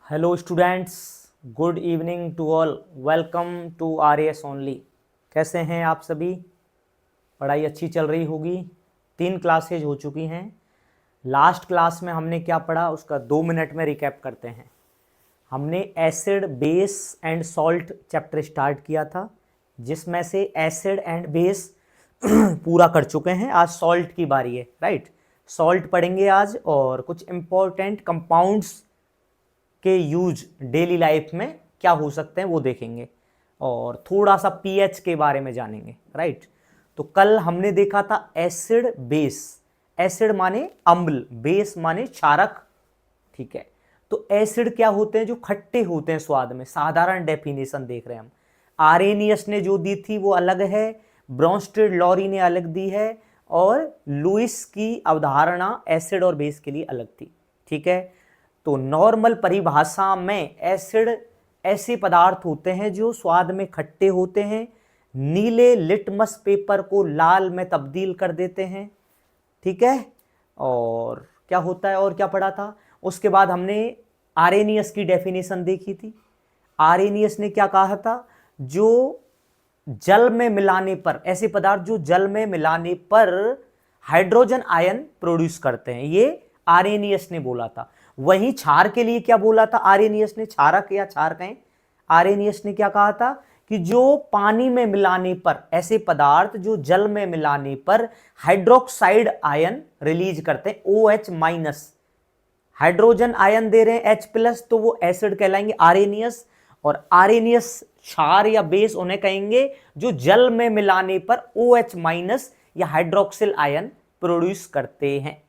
Hello students, good evening to all. Welcome to RAS only. कैसे हैं आप सभी? पढ़ाई अच्छी चल रही होगी। 3 क्लासेज हो चुकी हैं। लास्ट क्लास में हमने क्या पढ़ा उसका 2 मिनट में रिकैप करते हैं। हमने acid, base and salt chapter start किया था, जिसमें से एसिड एंड बेस पूरा कर चुके हैं। आज सॉल्ट की बारी है, राइट। सॉल्ट पढ़ेंगे आज और कुछ इंपॉर्टेंट कंपाउंड्स के यूज डेली लाइफ में क्या हो सकते हैं वो देखेंगे और थोड़ा सा पीएच के बारे में जानेंगे, राइट। तो कल हमने देखा था एसिड बेस। एसिड माने अम्ल, बेस माने क्षारक, ठीक है। तो एसिड क्या होते हैं? जो खट्टे होते हैं स्वाद में। साधारण डेफिनेशन देख रहे हैं हम। आरेनियस ने जो दी थी वो अलग है, ब्रॉन्स्टेड लॉरी ने अलग दी है, और लुइस की अवधारणा एसिड और बेस के लिए अलग थी, ठीक है। तो नॉर्मल परिभाषा में एसिड ऐसे पदार्थ होते हैं जो स्वाद में खट्टे होते हैं, नीले लिटमस पेपर को लाल में तब्दील कर देते हैं, ठीक है। और क्या होता है और क्या पढ़ा था? उसके बाद हमने आरेनियस की डेफिनेशन देखी थी। आरेनियस ने क्या कहा था? जो जल में मिलाने पर, ऐसे पदार्थ जो जल में मिलाने पर हाइड्रोजन आयन प्रोड्यूस करते हैं, ये आरेनियस ने बोला था। वहीं क्षार के लिए क्या बोला था आरेनियस ने? क्षारक या क्षार कहें। आरेनियस ने क्या कहा था कि जो पानी में मिलाने पर, ऐसे पदार्थ जो जल में मिलाने पर हाइड्रोक्साइड आयन रिलीज करते हैं, OH माइनस, हाइड्रोजन आयन दे रहे हैं H+, तो वो एसिड कहलाएंगे आरेनियस। और आरेनियस क्षार या बेस उन्हें कहेंगे जो जल में मिलाने पर OH माइनस या हाइड्रोक्सिल आयन प्रोड्यूस करते हैं।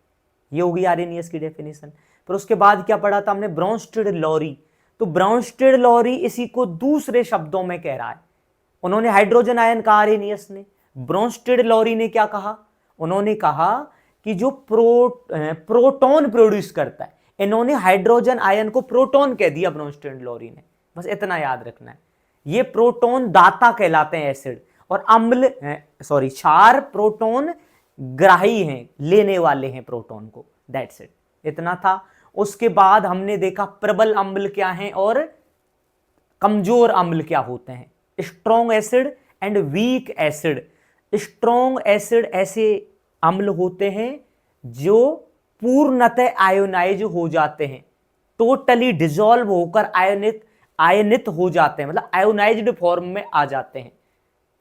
ये होगी आरेनियस की डेफिनेशन। फिर उसके बाद क्या पढ़ा था हमने? Bronsted Lowry. तो ब्रॉन्स्टेड लॉरी इसी को दूसरे शब्दों में कह रहा है। उन्होंने हाइड्रोजन आयन कहा आरेनियस ने, ब्रॉन्स्टेड लॉरी ने क्या कहा? उन्होंने कहा कि जो प्रोटॉन प्रोड्यूस करता है। इन्होंने हाइड्रोजन आयन को प्रोटॉन कह दिया ब्रॉन्स्टेड लॉरी ने, बस इतना याद रखना है। ये प्रोटॉन दाता कहलाते हैं एसिड, और अम्ल क्षार प्रोटॉन ग्राही हैं, लेने वाले हैं प्रोटॉन को, दैट्स इट, इतना था। उसके बाद हमने देखा प्रबल अम्ल क्या है और कमजोर अम्ल क्या होते हैं। Strong acid and weak acid. Strong acid ऐसे अम्ल होते हैं जो पूर्णतः आयोनाइज हो जाते हैं, टोटली डिसॉल्व होकर आयनित हो जाते हैं, मतलब आयोनाइज्ड फॉर्म में आ जाते हैं।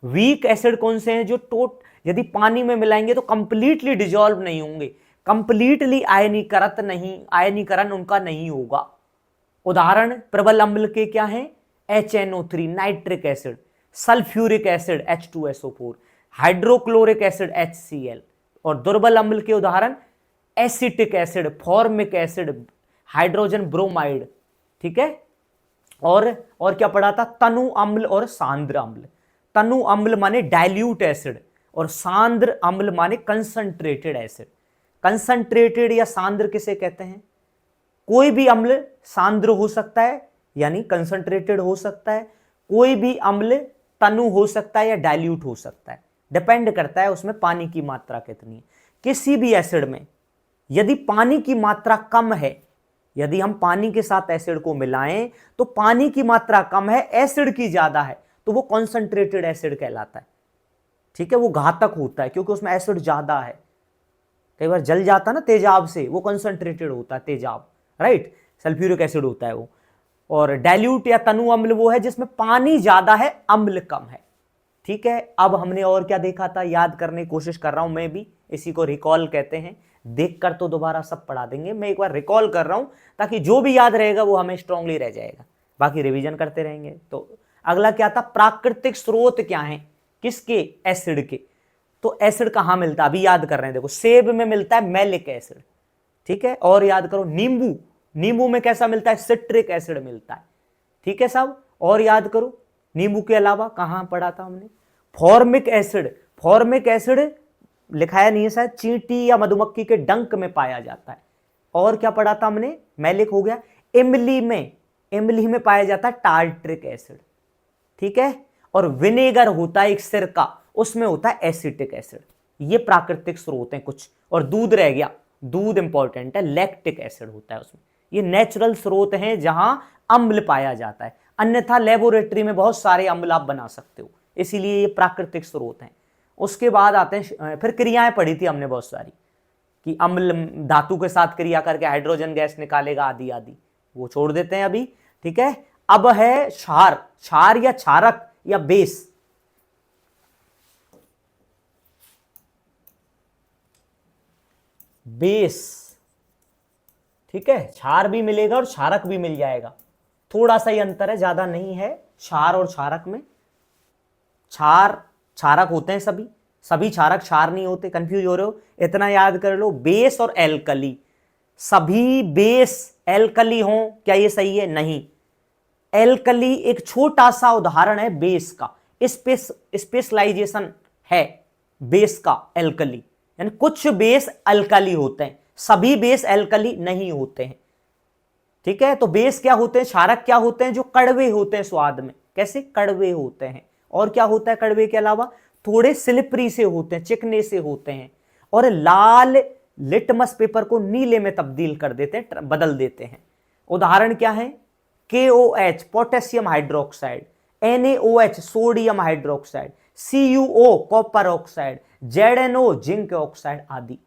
वीक एसिड कौन से हैं? जो यदि पानी में मिलाएंगे तो कंप्लीटली डिसॉल्व नहीं होंगे, कंप्लीटली आयनीकरण उनका नहीं होगा। उदाहरण प्रबल अम्ल के क्या हैं? HNO3 nitric acid, sulphuric acid H2SO4, hydrochloric acid HCl। और दुर्बल अम्ल के उदाहरण acetic acid, formic acid, hydrogen bromide, ठीक है। और क्या पढ़ा था? तनु अम्ल और सांद्र अम्ल। तनु अम्ल माने डाइल्यूट एसिड और सांद्र अम्ल माने कंसंट्रेटेड एसिड। कंसंट्रेटेड या सांद्र किसे कहते हैं? कोई भी अम्ल सांद्र हो सकता है यानी कंसंट्रेटेड हो सकता है, कोई भी अम्ल तनु हो सकता है या डाइल्यूट हो सकता है, डिपेंड करता है उसमें पानी की मात्रा कितनी है। किसी भी एसिड में यदि पानी की मात्रा कम है, यदि हम पानी के साथ एसिड को मिलाएं तो पानी की मात्रा कम है, एसिड की ज्यादा है, तो वो कॉन्सेंट्रेटेड एसिड कहलाता है, ठीक है। वो घातक होता है क्योंकि उसमें एसिड ज्यादा है। कई बार जल जाता ना तेजाब से, वो कंसंट्रेटेड होता है तेजाब, राइट, सल्फ्यूरिक एसिड होता है वो। और डाइल्यूट या तनु अम्ल वो है जिसमें पानी ज्यादा है, अम्ल कम है, ठीक है। अब हमने और क्या देखा था? याद करने की कोशिश कर रहा हूं मैं भी, इसी को रिकॉल कहते हैं। देखकर तो दोबारा सब पढ़ा देंगे, मैं एक बार रिकॉल कर रहा हूं ताकि जो भी याद रहेगा वो हमें स्ट्रांगली रह जाएगा, बाकी रिवीजन करते रहेंगे। तो अगला क्या था? प्राकृतिक स्रोत क्या है किसके? एसिड के। तो एसिड कहां मिलता है? अभी याद कर रहे हैं, देखो सेब में मिलता है मैलिक एसिड, ठीक है। और याद करो नींबू में कैसा मिलता है? सिट्रिक एसिड मिलता है, ठीक है साहब। और याद करो नींबू के अलावा कहां पढ़ा था हमने? Formic acid. फॉर्मिक एसिड लिखाया नहीं है शायद, चींटी या मधुमक्खी के डंक में पाया जाता है। और क्या पढ़ा था हमने? मैलिक हो गया। इमली में पाया जाता है टार्ट्रिक एसिड, ठीक है। और विनेगर होता है एक सिरका, उसमें होता है एसिटिक एसिड। ये प्राकृतिक स्रोत हैं कुछ। और दूध रह गया, दूध इंपॉर्टेंट है, लैक्टिक एसिड होता है उसमें। ये नेचुरल स्रोत हैं जहां अम्ल पाया जाता है, अन्यथा लेबोरेटरी में बहुत सारे अम्ल आप बना सकते हो, इसीलिए ये प्राकृतिक स्रोत हैं। उसके बाद आते हैं, फिर क्रियाएं पढ़ी थी हमने बहुत सारी कि अम्ल धातु के साथ क्रिया करके हाइड्रोजन गैस निकालेगा आदि आदि, वो छोड़ देते हैं अभी। ठीक है, अब है क्षार, क्षार या क्षारक या बेस। बेस, ठीक है, क्षार भी मिलेगा और क्षारक भी मिल जाएगा, थोड़ा सा ही अंतर है, ज्यादा नहीं है क्षार और क्षारक में। क्षार क्षारक होते हैं सभी, सभी क्षारक क्षार नहीं होते, कंफ्यूज हो रहे हो, इतना याद कर लो। बेस और एल्कली, सभी बेस एल्कली हो, क्या ये सही है? नहीं। एल्कली एक छोटा सा उदाहरण है बेस का, स्पेशलाइजेशन है बेस का एल्कली, यानी कुछ बेस अल्कली होते हैं, सभी बेस एल्कली नहीं होते हैं। ठीक है, तो बेस क्या होते हैं, क्षारक क्या होते हैं? जो कड़वे होते हैं स्वाद में। कैसे? कड़वे होते हैं। और क्या होता है कड़वे के अलावा? थोड़े स्लिपरी से होते हैं, चिकने से होते हैं, और लाल लिटमस पेपर को नीले में तब्दील कर देते हैं, बदल देते हैं। उदाहरण क्या है? KOH potassium hydroxide, NaOH sodium hydroxide, CuO copper oxide, ZnO zinc oxide आदि।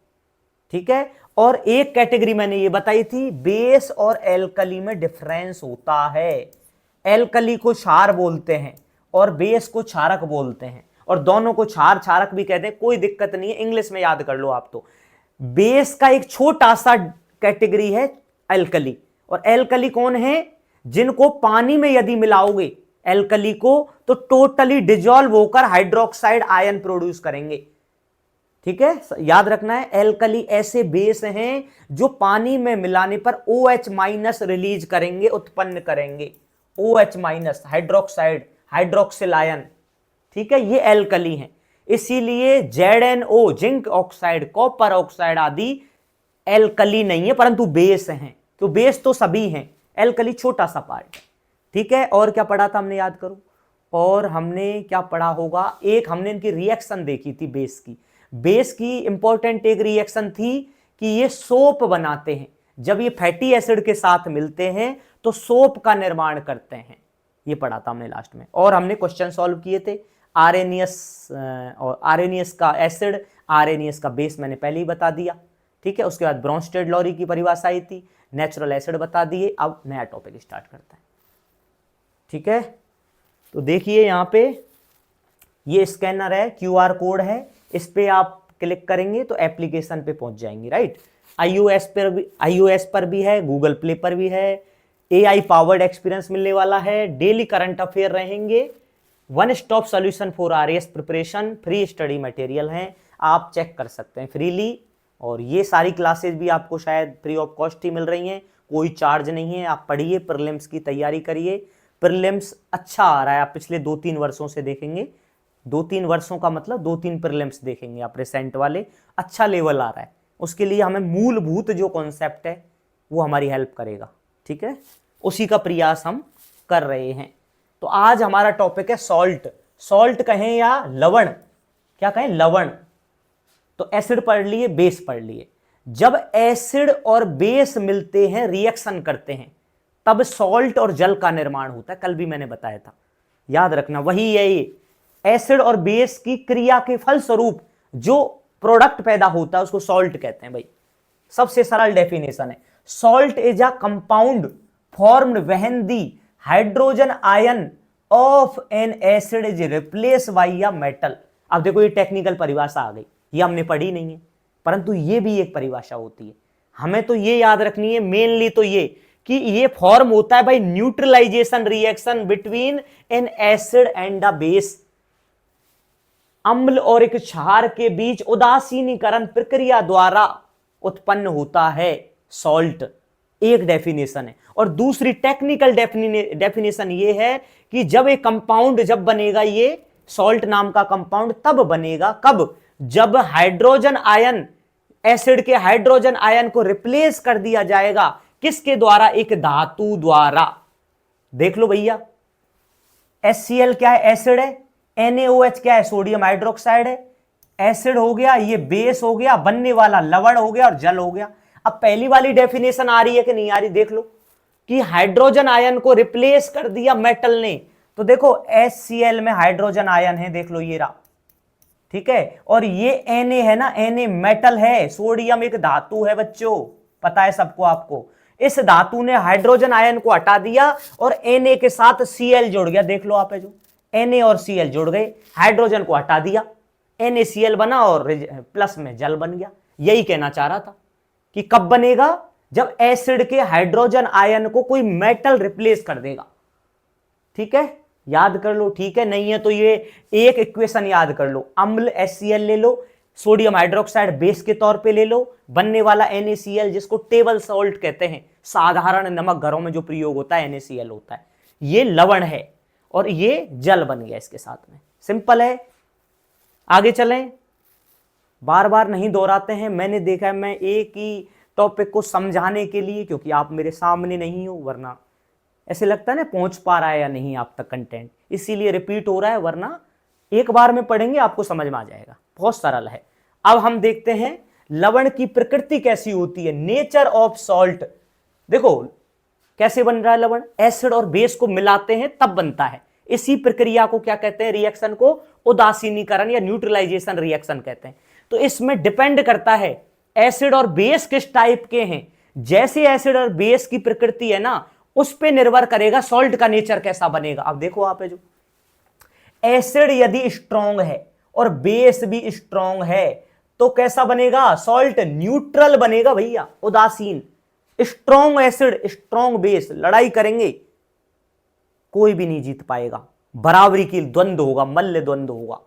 ठीक है, और एक कैटेगरी मैंने ये बताई थी, बेस और एल्कली में डिफरेंस होता है। एल्कली को क्षार बोलते हैं और बेस को क्षारक बोलते हैं, और दोनों को क्षार क्षारक भी कहते हैं, कोई दिक्कत नहीं है, इंग्लिश में याद कर लो आप। तो बेस का एक छोटा सा कैटेगरी है एल्कली, और एल्कली कौन है? जिनको पानी में यदि मिलाओगे एल्कली को तो टोटली डिजॉल्व होकर हाइड्रोक्साइड आयन प्रोड्यूस करेंगे। ठीक है, याद रखना है, एल्कली ऐसे बेस हैं जो पानी में मिलाने पर OH- रिलीज करेंगे, उत्पन्न करेंगे, OH- हाइड्रोक्साइड, हाइड्रोक्सिल आयन। ठीक है, ये एल्कली हैं। इसीलिए ZnO zinc oxide, copper oxide आदि एल्कली नहीं है परंतु बेस हैं। तो बेस तो सभी हैं, एल्कली छोटा सा पार्ट है। ठीक है, और क्या पढ़ा था हमने, याद करो। और हमने क्या पढ़ा होगा, एक हमने इनकी रिएक्शन देखी थी बेस की। बेस की इंपॉर्टेंट एक रिएक्शन थी कि ये सोप बनाते हैं, जब ये फैटी एसिड के साथ मिलते हैं तो सोप का निर्माण करते हैं, ये पढ़ा था हमने लास्ट में। और हमने क्वेश्चन सॉल्व किए थे, आरएनियस और आरएनियस का एसिड, आरएनियस का बेस मैंने पहले ही बता दिया। ठीक है, उसके बाद ब्रोंस्टेड लॉरी की परिभाषा आई थी, नेचुरल एसिड बता दिए। अब नया टॉपिक स्टार्ट करते हैं। ठीक है, तो देखिए यहाँ पे ये स्कैनर है, QR कोड है, इस पे आप क्लिक करेंगे तो एप्लीकेशन पे पहुंच जाएंगे। राइट, iOS पर भी है, गूगल प्ले पर भी है, AI पावर्ड एक्सपीरियंस मिलने वाला है, डेली करंट अफेयर रहेंगे, one stop solution for RAS preparation, free study material हैं, आप चेक कर सकते हैं फ्रीली। और ये सारी क्लासेस भी आपको शायद फ्री ऑफ कॉस्ट ही मिल रही हैं, कोई चार्ज नहीं है। आप पढ़िए, प्रीलिम्स की तैयारी करिए, प्रीलिम्स अच्छा आ रहा है, आप पिछले 2-3 वर्षों से देखेंगे, 2-3 वर्षों का मतलब 2-3 प्रीलिम्स देखेंगे आप रिसेंट वाले, अच्छा लेवल आ रहा है। उसके लिए हमें मूलभूत जो कॉन्सेप्ट है वो हमारी हेल्प करेगा। ठीक है, उसी का प्रयास हम कर रहे हैं। तो आज हमारा टॉपिक है सॉल्ट। सॉल्ट कहें या लवण, क्या कहें, लवण। तो एसिड पढ़ लिए, बेस पढ़ लिए। जब एसिड और बेस मिलते हैं, रिएक्शन करते हैं, तब सॉल्ट और जल का निर्माण होता है, कल भी मैंने बताया था, याद रखना। वही है ये, एसिड और बेस की क्रिया के फलस्वरूप जो प्रोडक्ट पैदा होता है उसको सॉल्ट कहते हैं भाई। सबसे सरल डेफिनेशन है, salt is a compound formed when the hydrogen ion of N acid is replace by a metal. अब देखो ये टेक्निकल परिभाषा आ गई, ये हमने पढ़ी नहीं है, परंतु ये भी एक परिभाषा होती है, हमें तो ये याद रखनी है मेनली। तो ये कि ये फॉर्म होता है भाई neutralisation reaction between an acid and a base, अम्ल और एक क्षार के बीच उदासीनीकरण प्रक्रिया द्वारा उत्पन्न होता है सॉल्ट, एक डेफिनेशन है। और दूसरी टेक्निकल डेफिनेशन ये है कि जब एक कंपाउंड जब बनेगा, ये सॉल्ट नाम का कंपाउंड तब बनेगा, कब, जब हाइड्रोजन आयन, एसिड के हाइड्रोजन आयन को रिप्लेस कर दिया जाएगा, किसके द्वारा, एक धातु द्वारा। देख लो भैया, HCl क्या है, एसिड है, NaOH क्या है, सोडियम हाइड्रोक्साइड है, एसिड हो गया, ये बेस हो गया, बनने वाला लवण हो गया और जल हो गया। अब पहली वाली डेफिनेशन आ रही है कि नहीं आ रही, देख लो कि हाइड्रोजन आयन को रिप्लेस कर दिया मेटल ने। तो देखो HCl में हाइड्रोजन आयन है, देख लो ये रहा, ठीक है, और ये Na है ना, Na मेटल है, सोडियम एक धातु है बच्चों, पता है सबको आपको। इस धातु ने हाइड्रोजन आयन को हटा दिया और Na के साथ Cl जुड़ गया, देख लो आप है जो Na और Cl जुड़ गए, हाइड्रोजन को हटा दिया, NaCl बना और प्लस में जल बन गया। यही कहना चाह रहा था कि कब बनेगा, जब एसिड के हाइड्रोजन आयन को कोई मेटल रिप्लेस कर देगा। ठीक है, याद कर लो, ठीक है, नहीं है तो ये एक इक्वेशन याद कर लो, अम्ल HCl ले लो, सोडियम हाइड्रोक्साइड बेस के तौर पे ले लो, बनने वाला NaCl जिसको टेबल सॉल्ट कहते हैं, साधारण नमक घरों में जो प्रयोग होता है NaCl होता है, ये लवण है और ये जल बन गया इसके साथ में। सिंपल है, आगे चलें, बार बार नहीं दोहराते हैं, मैंने देखा है मैं एक ही टॉपिक को समझाने के लिए, क्योंकि आप मेरे सामने नहीं हो, वरना ऐसे लगता है ना पहुंच पा रहा है या नहीं आप तक कंटेंट, इसीलिए रिपीट हो रहा है, वरना एक बार में पढ़ेंगे आपको समझ में आ जाएगा, बहुत सरल है। अब हम देखते हैं लवण की प्रकृति कैसी होती है, नेचर ऑफ सॉल्ट। देखो कैसे बन रहा है लवण, एसिड और बेस को मिलाते हैं तब बनता है, इसी प्रक्रिया को क्या कहते हैं, रिएक्शन को उदासीनीकरण या न्यूट्रलाइजेशन रिएक्शन कहते हैं। तो इसमें डिपेंड करता है एसिड और बेस किस टाइप के हैं, जैसे एसिड और बेस की प्रकृति है ना, उस पे निर्भर करेगा सॉल्ट का नेचर कैसा बनेगा। अब देखो आप है जो एसिड यदि स्ट्रॉन्ग है और बेस भी स्ट्रॉन्ग है तो कैसा बनेगा, सॉल्ट न्यूट्रल बनेगा भैया, उदासीन। स्ट्रॉन्ग एसिड स्ट्रॉन्ग बेस लड़ाई करेंगे, कोई भी नहीं जीत पाएगा, बराबरी की द्वंद्व होगा, मल्ल द्वंद्व होगा,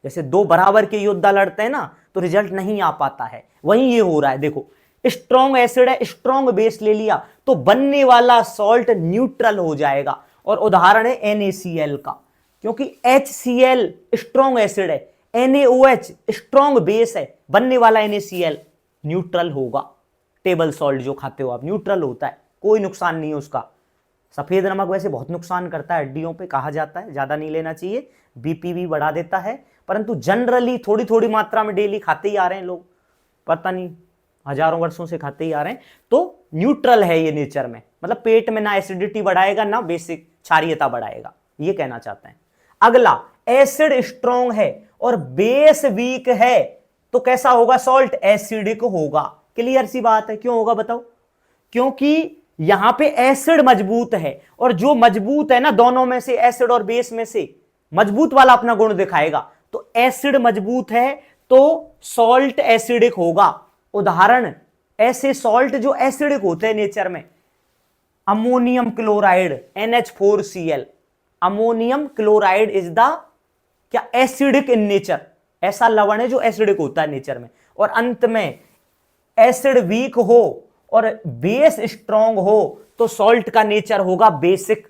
जैसे दो बराबर के योद्धा लड़ते हैं ना तो रिजल्ट नहीं आ पाता है, वहीं ये हो रहा है। देखो स्ट्रॉन्ग एसिड है, स्ट्रॉन्ग बेस ले लिया तो बनने वाला सॉल्ट न्यूट्रल हो जाएगा, और उदाहरण है NaCl का, क्योंकि HCl स्ट्रॉन्ग एसिड है, NaOH स्ट्रॉन्ग बेस है, बनने वाला NaCl न्यूट्रल होगा। टेबल सॉल्ट जो खाते हो आप न्यूट्रल होता है, कोई नुकसान नहीं है उसका। सफेद नमक वैसे बहुत नुकसान करता है, हड्डियों पे कहा जाता है ज्यादा नहीं लेना चाहिए, BP भी बढ़ा देता है, परंतु जनरली थोड़ी थोड़ी मात्रा में डेली खाते ही आ रहे हैं लोग, पता नहीं हजारों वर्षों से खाते ही आ रहे हैं, तो न्यूट्रल है ये नेचर में, मतलब पेट में ना एसिडिटी बढ़ाएगा ना बेसिक क्षारीयता बढ़ाएगा, ये कहना चाहते हैं। अगला, एसिड स्ट्रॉन्ग है और बेस वीक है तो कैसा होगा, सॉल्ट एसिडिक होगा। क्लियर सी बात है, क्यों होगा बताओ, क्योंकि यहां पे एसिड मजबूत है, और जो मजबूत है ना दोनों में से, एसिड और बेस में से मजबूत वाला अपना गुण दिखाएगा, तो एसिड मजबूत है तो सॉल्ट एसिडिक होगा। उदाहरण ऐसे सॉल्ट जो एसिडिक होते हैं नेचर में, ammonium chloride NH4Cl, ammonium chloride is the क्या, एसिडिक इन नेचर, ऐसा लवण है जो एसिडिक होता है नेचर में। और अंत में एसिड वीक हो और बेस स्ट्रॉन्ग हो तो सॉल्ट का नेचर होगा बेसिक,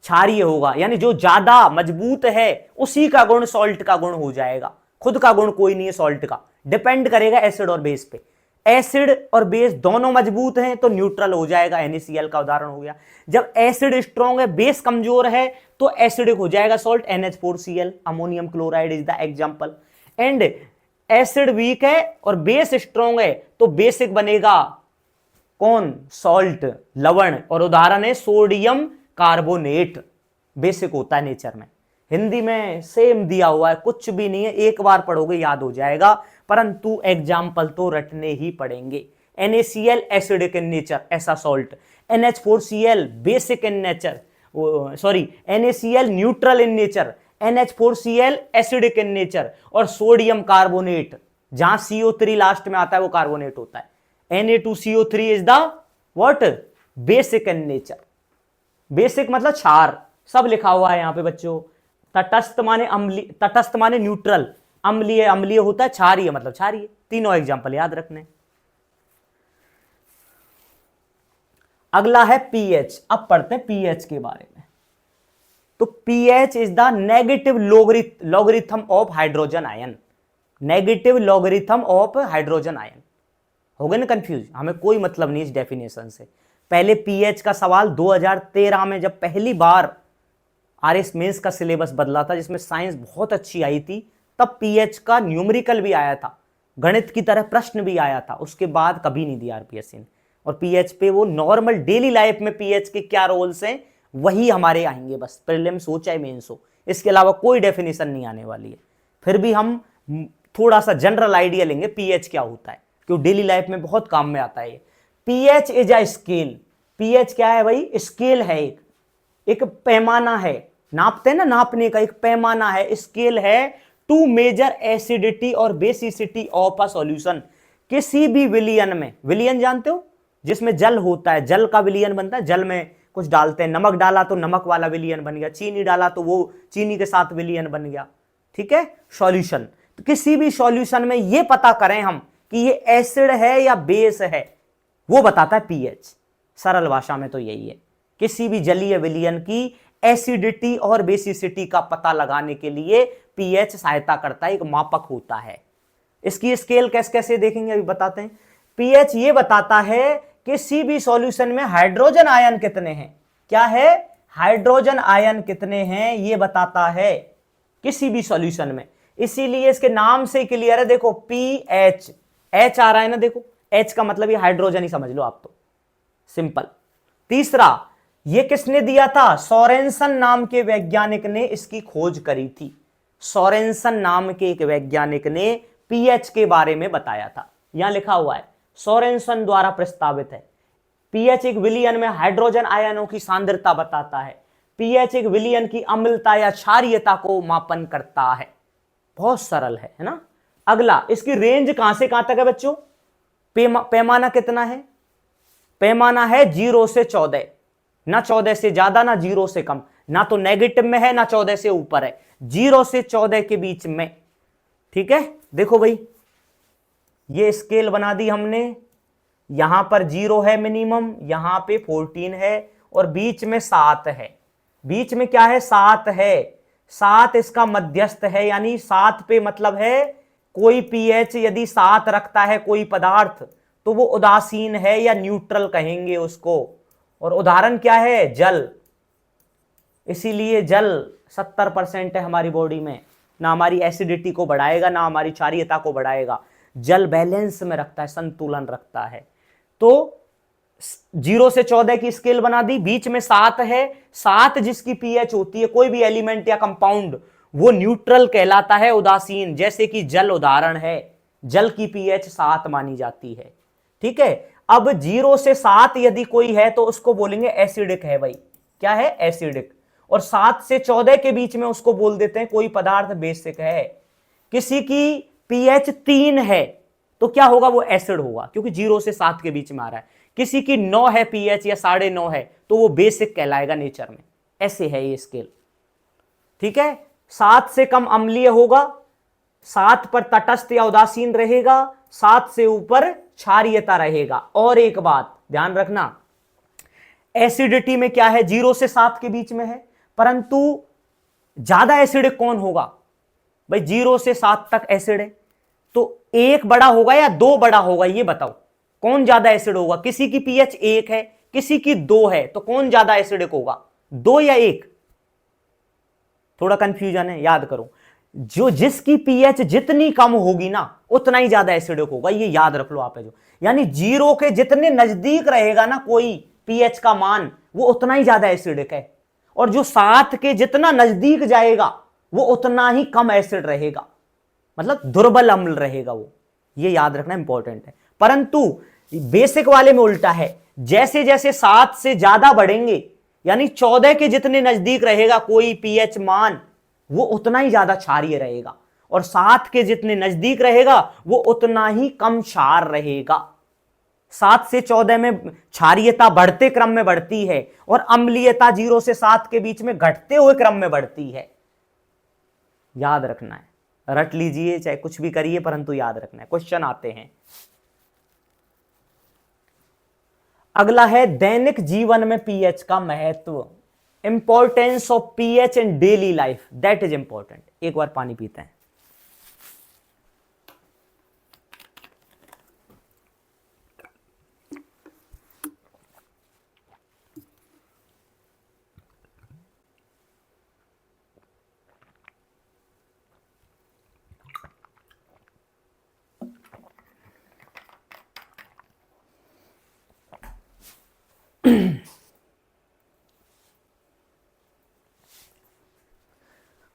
क्षारीय होगा, यानी जो ज्यादा मजबूत है उसी का गुण सॉल्ट का गुण हो जाएगा, खुद का गुण कोई नहीं है सॉल्ट का, डिपेंड करेगा एसिड और बेस पे। एसिड और बेस दोनों मजबूत हैं तो न्यूट्रल हो जाएगा, NaCl का उदाहरण हो गया। जब एसिड स्ट्रॉन्ग है, बेस कमजोर है तो एसिडिक हो जाएगा salt, NH4Cl, ammonium chloride is the example. And acid weak है और बेस स्ट्रॉन्ग है तो बेसिक बनेगा कौन, सॉल्ट, लवण, और उदाहरण है सोडियम कार्बोनेट, बेसिक होता है नेचर में। हिंदी में सेम दिया हुआ है, कुछ भी नहीं है, एक बार पढ़ोगे याद हो जाएगा, परंतु एग्जाम्पल तो रटने ही पड़ेंगे। NaCl एसिडिक इन नेचर, ऐसा salt, NH4Cl basic in nature, sorry NaCl neutral in nature, NH4Cl acidic in nature, और सोडियम कार्बोनेट जहां CO3 लास्ट में आता है वो कार्बोनेट होता है, Na2CO3 is the what, basic in nature. Basic मतलब क्षार, सब लिखा हुआ है यहां पे बच्चों। तटस्थ माने अम्लीय, तटस्थ माने न्यूट्रल, अम्लीय अम्लीय होता है, क्षारीय मतलब क्षारीय, तीनों एग्जांपल याद रखने। अगला है pH, अब पढ़ते हैं pH के बारे में। तो pH is the negative logarithm of hydrogen ion, negative logarithm of hydrogen ion. हो गए ना कंफ्यूज, हमें कोई मतलब नहीं इस डेफिनेशन से। पहले pH का सवाल 2013 में जब पहली बार RS मेंस का सिलेबस बदला था, जिसमें साइंस बहुत अच्छी आई थी, तब pH का न्यूमेरिकल भी आया था, गणित की तरह प्रश्न भी आया था, उसके बाद कभी नहीं दिया आरपीएससी ने। और पीएच पे वो नॉर्मल डेली लाइफ में पीएच के क्या रोल्स हैं वही हमारे आएंगे, बस प्रीलिम्स हो चाहे मेंस हो, इसके अलावा कोई डेफिनेशन नहीं आने वाली है। फिर भी हम थोड़ा सा जनरल आइडिया लेंगे पीएच क्या होता है, क्योंकि डेली लाइफ में बहुत काम में आता है। PH is a scale. PH क्या है भाई? स्केल है, एक पैमाना है, नापते हैं ना, नापने का एक पैमाना है, स्केल है टू मेजर एसिडिटी और बेसिसिटी ऑफ अ सॉल्यूशन। किसी भी विलियन में, विलियन जानते हो जिसमें जल होता है, जल का विलियन बनता है, जल में कुछ डालते हैं, नमक डाला तो नमक वाला विलियन बन गया, चीनी डाला तो वो चीनी के साथ विलियन बन गया, ठीक है, सॉल्यूशन। तो किसी भी सॉल्यूशन में ये पता करें हम कि ये एसिड है या बेस है, वो बताता है पीएच। सरल भाषा में तो यही है, किसी भी जलीय विलयन की एसिडिटी और बेसिसिटी का पता लगाने के लिए पीएच सहायता करता है, एक मापक होता है। इसकी स्केल कैसे कैसे देखेंगे अभी बताते हैं। पीएच ये बताता है कि किसी भी सॉल्यूशन में हाइड्रोजन आयन कितने हैं, क्या है, हाइड्रोजन आयन कितने हैं ये बताता है किसी भी सॉल्यूशन में। इसीलिए इसके नाम से क्लियर है, देखो पीएच, एच आ रहा है ना, देखो एच का मतलब ये हाइड्रोजन ही समझ लो आप, तो सिंपल। तीसरा, ये किसने दिया था? सोरेनसन नाम के वैज्ञानिक ने इसकी खोज करी थी। सोरेनसन नाम के एक वैज्ञानिक ने पीएच के बारे में बताया था, यहां लिखा हुआ है सोरेनसन द्वारा प्रस्तावित है। पीएच एक विलियन में हाइड्रोजन आयनों की सांद्रता बताता है। पीएच एक विलियन की अम्लता या क्षारीयता को मापन करता है। बहुत सरल है ना। अगला, इसकी रेंज कहां से कहां तक है बच्चों? पैमाना कितना है? पैमाना है 0 से 14, ना 14 से ज्यादा ना 0 से कम, ना तो नेगेटिव में है ना 14 से ऊपर है, 0 से 14 के बीच में, ठीक है। देखो भाई, ये स्केल बना दी हमने, यहां पर 0 है मिनिमम, यहां पे 14 है और बीच में 7 है। बीच में क्या है? 7 है। 7 इसका मध्यस्थ है, यानी 7 पे मतलब है कोई पीएच यदि 7 रखता है कोई पदार्थ तो वो उदासीन है या न्यूट्रल कहेंगे उसको। और उदाहरण क्या है? जल। इसीलिए जल 70% है हमारी बॉडी में, ना हमारी एसिडिटी को बढ़ाएगा ना हमारी क्षारीयता को बढ़ाएगा। जल बैलेंस में रखता है, संतुलन रखता है। तो 0 से 14 की स्केल बना दी, बीच में 7 है। 7 जिसकी पीएच होती है, कोई भी एलिमेंट या कंपाउंड, वो न्यूट्रल कहलाता है, उदासीन। जैसे कि जल उदाहरण है, जल की पीएच 7 मानी जाती है, ठीक है। अब 0 से 7 यदि कोई है तो उसको बोलेंगे एसिडिक है भाई, क्या है? एसिडिक। और 7 से 14 के बीच में उसको बोल देते हैं कोई पदार्थ बेसिक है। किसी की पीएच 3 है तो क्या होगा? वो एसिड होगा, क्योंकि 0 से 7 के बीच में आ रहा है। किसी की 9 है पीएच या 9.5 है तो वो बेसिक कहलाएगा नेचर में। ऐसे है ये स्केल, ठीक है। 7 से कम अम्लीय होगा, 7 पर तटस्थ या उदासीन रहेगा, 7 से ऊपर क्षारीयता रहेगा। और एक बात ध्यान रखना, एसिडिटी में क्या है? 0 से 7 के बीच में है, परंतु ज्यादा एसिडिक कौन होगा भाई? 0 से 7 तक एसिड है तो 1 बड़ा होगा या 2 बड़ा होगा, ये बताओ कौन ज्यादा एसिड होगा? किसी की पीएच 1 है, किसी की 2 है, तो कौन ज्यादा एसिडिक होगा? 2 या 1? थोड़ा कंफ्यूजन है, याद करो। जो जिसकी पीएच जितनी कम होगी ना उतना ही ज्यादा एसिडिक होगा, ये याद रख लो आप है जो। यानी 0 के जितने नजदीक रहेगा ना कोई पीएच का मान, वो उतना ही ज्यादा एसिडिक है। और जो 7 के जितना नजदीक जाएगा वो उतना ही कम एसिड रहेगा, मतलब दुर्बल अम्ल रहेगा वो। ये याद रखना इंपॉर्टेंट है। परंतु बेसिक वाले में उल्टा है, जैसे जैसे 7 से ज्यादा बढ़ेंगे, यानी 14 के जितने नजदीक रहेगा कोई पीएच मान, वो उतना ही ज्यादा क्षारीय रहेगा। और 7 के जितने नजदीक रहेगा वो उतना ही कम क्षार रहेगा। 7 से 14 में क्षारीयता बढ़ते क्रम में बढ़ती है और अम्लीयता 0 से 7 के बीच में घटते हुए क्रम में बढ़ती है। याद रखना है, रट लीजिए चाहे कुछ भी करिए, परंतु याद रखना है। क्वेश्चन आते हैं। अगला है दैनिक जीवन में पीएच का महत्व, importance of pH in daily life, that is important. एक बार पानी पीते हैं।